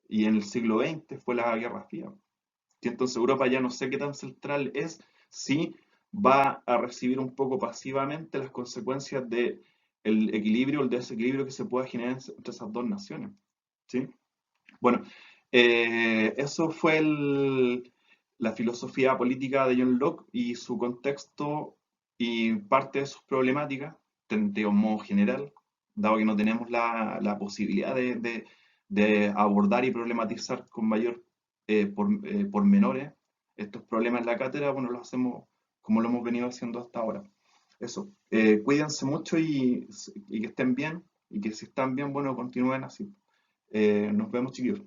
y en el siglo XX fue la Guerra Fría. Que entonces Europa ya no sé qué tan central es si va a recibir un poco pasivamente las consecuencias de el equilibrio, el desequilibrio que se pueda generar entre esas dos naciones. ¿Sí? Bueno, eso fue la filosofía política de John Locke y su contexto y parte de sus problemáticas, de un modo general, dado que no tenemos la posibilidad de abordar y problematizar con mayor pormenores estos problemas en la cátedra, bueno, lo hacemos como lo hemos venido haciendo hasta ahora. Eso, cuídense mucho y que estén bien, y que si están bien, bueno, continúen así. Nos vemos, chiquillos.